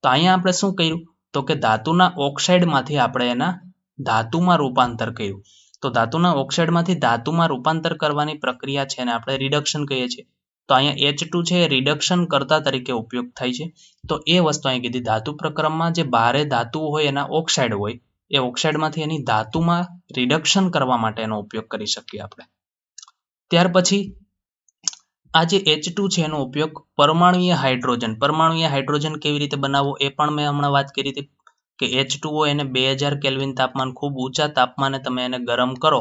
તો અહીંયા આપણે શું કર્યું તો કે ધાતુના ઓક્સાઇડમાંથી આપણે એના ધાતુમાં રૂપાંતર કર્યું તો ધાતુના ઓક્સાઇડમાંથી ધાતુમાં રૂપાંતર કરવાની પ્રક્રિયા છે અને આપણે રિડક્શન કહીએ છીએ તો અહીંયા H2 છે એ રિડક્શન કરતા તરીકે ઉપયોગ થાય છે તો એ વસ્તુ અહીં કીધી ધાતુ પ્રક્રમમાં જે ભારે ધાતુ હોય એના ઓક્સાઇડ હોય એ ઓક્સાઇડમાંથી એની ધાતુમાં રિડક્શન કરવા માટે એનો ઉપયોગ કરી શકીએ આપણે ત્યાર પછી આ જે H2 છે એનો ઉપયોગ પરમાણુય હાઇડ્રોજન કેવી રીતે બનાવવો એ પણ મેં હમણાં વાત કરી હતી કે H2O એને 2000 કેલ્વિન તાપમાન ખૂબ ઊંચા તાપમાને તમે એને ગરમ કરો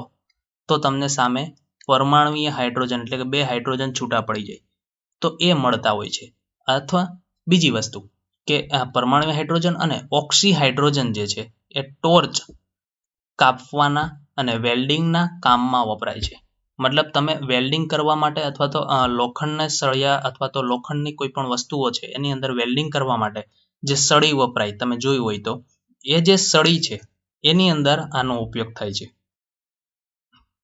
તો તમને સામે પરમાણુય હાઇડ્રોજન એટલે કે બે હાઇડ્રોજન છૂટા પડી જાય તો એ મળતા હોય છે અથવા બીજી વસ્તુ કે પરમાણુય હાઇડ્રોજન અને ઓક્સી હાઇડ્રોજન જે છે એ ટોર્ચ કાપવાના અને વેલ્ડિંગના કામમાં વપરાય છે મતલબ તમે વેલ્ડિંગ કરવા માટે અથવા તો લોખંડના સળિયા અથવા તો લોખંડની કોઈ પણ વસ્તુઓ છે એની અંદર વેલ્ડિંગ કરવા માટે જે સળી વપરાય તમે જોયું હોય તો એ જે સળી છે એની અંદર આનો ઉપયોગ થાય છે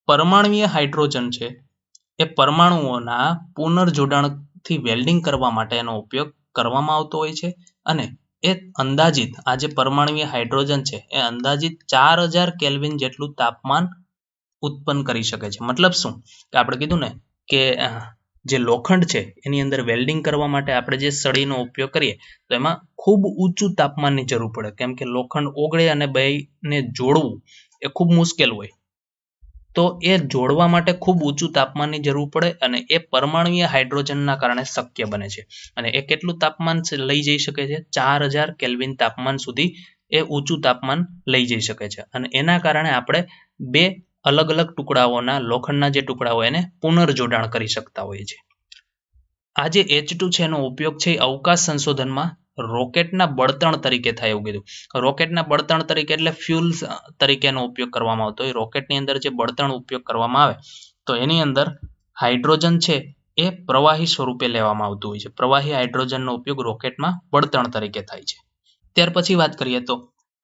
પરમાણુય હાઇડ્રોજન છે એ પરમાણુઓના પુનર્જોડાણથી વેલ્ડિંગ કરવા માટે એનો ઉપયોગ કરવામાં આવતો હોય છે અને એ અંદાજિત આ જે પરમાણુય હાઇડ્રોજન છે એ અંદાજિત 4000 કેલ્વિન જેટલું તાપમાન ઉત્પન્ન કરી શકે છે મતલબ શું કે આપણે કીધું ને કે જે લોખંડ છે એની અંદર વેલ્ડિંગ કરવા માટે આપણે જે સળીનો ઉપયોગ કરીએ તો એમાં ખૂબ ઊંચું તાપમાનની જરૂર પડે કેમ કે લોખંડ ઓગળે અને બેને જોડવું એ ખૂબ મુશ્કેલ હોય તો એ જોડવા માટે ખૂબ ઊંચું તાપમાનની જરૂર પડે અને એ પરમાણુય હાઇડ્રોજનના કારણે શક્ય બને છે અને એ કેટલું તાપમાન લઈ જઈ શકે છે 4000 કેલ્વિન તાપમાન સુધી એ ઊંચું તાપમાન લઈ જઈ શકે છે અને એના કારણે આપણે બે અલગ અલગ ટુકડાઓના લોખંડના જે ટુકડાઓ એને પુનર્જોડાણ કરી શકતા હોય છે આ જે H2 છે એનો ઉપયોગ છે અવકાશ સંશોધનમાં રોકેટના બળતણ તરીકે થાય એવું કીધું રોકેટના બળતણ તરીકે એટલે ફ્યુલ તરીકેનો ઉપયોગ કરવામાં આવતો હોય રોકેટની અંદર જે બળતણ ઉપયોગ કરવામાં આવે તો એની અંદર હાઇડ્રોજન છે એ પ્રવાહી સ્વરૂપે લેવામાં આવતું હોય છે પ્રવાહી હાઇડ્રોજનનો ઉપયોગ રોકેટમાં બળતણ તરીકે થાય છે ત્યાર પછી વાત કરીએ તો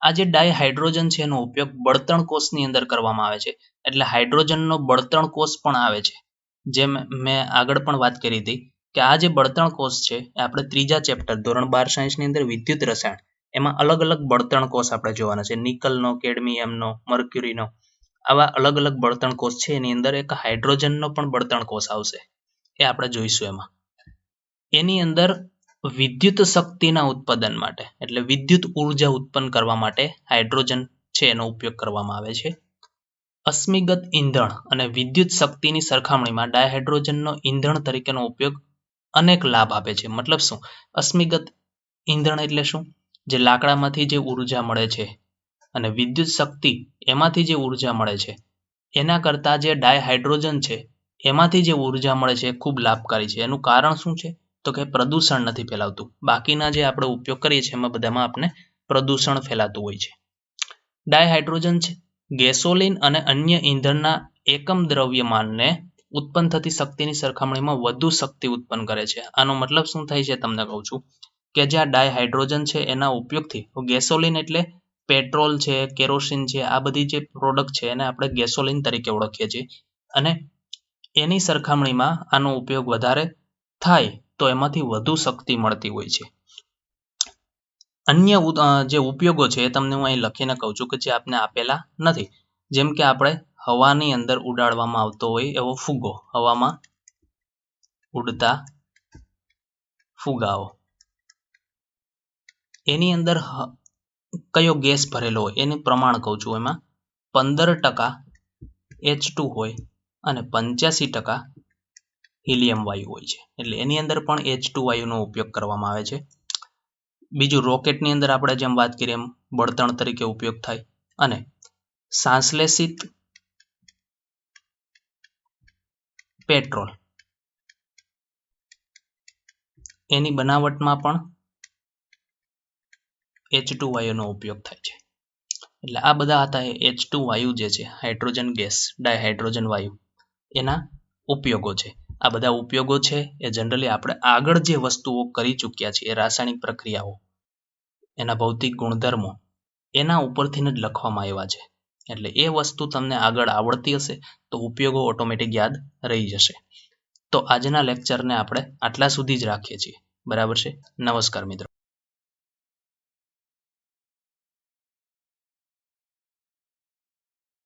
આ જે ડાયહાઇડ્રોજન છે એનો ઉપયોગ બળતણ કોષની અંદર કરવામાં આવે છે એટલે હાઇડ્રોજનનો બળતણ કોષ પણ આવે છે જેમ મેં આગળ પણ વાત કરી હતી કે આ જે બળતણ કોષ છે એ આપણે ત્રીજા ચેપ્ટર ધોરણ 12 સાયન્સની અંદર વિદ્યુત રસાયણ એમાં અલગ અલગ બળતણ કોષ આપણે જોવાના છે નિકલનો કેડમિયમનો મર્ક્યુરીનો આવા અલગ અલગ બળતણ કોષ છે એની અંદર એક હાઇડ્રોજનનો પણ બળતણ કોષ આવશે એ આપણે જોઈશું એમાં એની અંદર વિદ્યુત શક્તિના ઉત્પાદન માટે એટલે વિદ્યુત ઉર્જા ઉત્પન્ન કરવા માટે હાઇડ્રોજન છે એનો ઉપયોગ કરવામાં આવે છે. અશ્મિગત ઈંધણ અને વિદ્યુત શક્તિની સરખામણીમાં ડાયહાઇડ્રોજનનો ઈંધણ તરીકેનો ઉપયોગ અનેક લાભ આપે છે. મતલબ શું? અશ્મિગત ઈંધણ એટલે શું? જે લાકડામાંથી જે ઉર્જા મળે છે અને વિદ્યુત શક્તિ એમાંથી જે ઉર્જા મળે છે એના કરતાં જે ડાયહાઇડ્રોજન છે એમાંથી જે ઉર્જા મળે છે એ ખૂબ લાભકારી છે. એનું કારણ શું છે? તો કે પ્રદૂષણ નથી ફેલાવતું. બાકીના જે આપણે ઉપયોગ કરીએ છીએ એમાં બધામાં આપણે પ્રદૂષણ ફેલાતું હોય છે. ડાયહાઇડ્રોજન છે ગેસોલિન અને અન્ય ઈંધણના એકમ દ્રવ્યમાનને ઉત્પન્ન થતી શક્તિની સરખામણીમાં વધુ શક્તિ ઉત્પન્ન કરે છે. આનો મતલબ શું થાય છે તમને કહું છું કે જે આ ડાયહાઇડ્રોજન છે એના ઉપયોગથી ગેસોલિન એટલે પેટ્રોલ છે, કેરોસીન છે, આ બધી જે પ્રોડક્ટ છે એને આપણે ગેસોલિન તરીકે ઓળખીએ છીએ અને એની સરખામણીમાં આનો ઉપયોગ વધારે થાય તો એમાંથી વધુ શક્તિ મળતી હોય છે. અન્ય જે ઉપયોગો છે એ તમને હું અહીં લખીને કહું છું કે જે આપને આપેલા નથી. જેમ કે આપણે હવાની અંદર ઉડાડવામાં આવતો હોય એવો ફુગ્ગો, હવામાં ઉડતા ફુગાઓ, એની અંદર કયો ગેસ ભરેલો હોય એનું પ્રમાણ કહું છું. એમાં 15% H2 હોય અને 85% હિલિયમ વાયુ હોય છે. એટલે એની અંદર પણ H2 વાયુનો ઉપયોગ કરવામાં આવે છે. બીજું રોકેટની અંદર આપણે જેમ વાત કરીએ એમ બળતણ તરીકે ઉપયોગ થાય અને સંશ્લેષિત પેટ્રોલ એની બનાવટમાં પણ H2 વાયુનો ઉપયોગ થાય છે. એટલે આ બધા હતા H2 વાયુ જે છે હાઇડ્રોજન ગેસ, ડાયહાઇડ્રોજન વાયુ એના ઉપયોગો છે. આ બધા ઉપયોગો છે એ જનરલી આપણે આગળ જે વસ્તુઓ કરી ચૂક્યા છીએ રાસાયણિક પ્રક્રિયાઓ, એના ભૌતિક ગુણધર્મો એના ઉપરથી જ લખવામાં આવ્યા છે. એટલે એ વસ્તુ તમને આગળ આવડતી હશે તો ઉપયોગો ઓટોમેટિક યાદ રહી જશે. તો આજના લેક્ચરને આપણે આટલા સુધી જ રાખીએ છીએ. બરાબર છે. નમસ્કાર મિત્રો.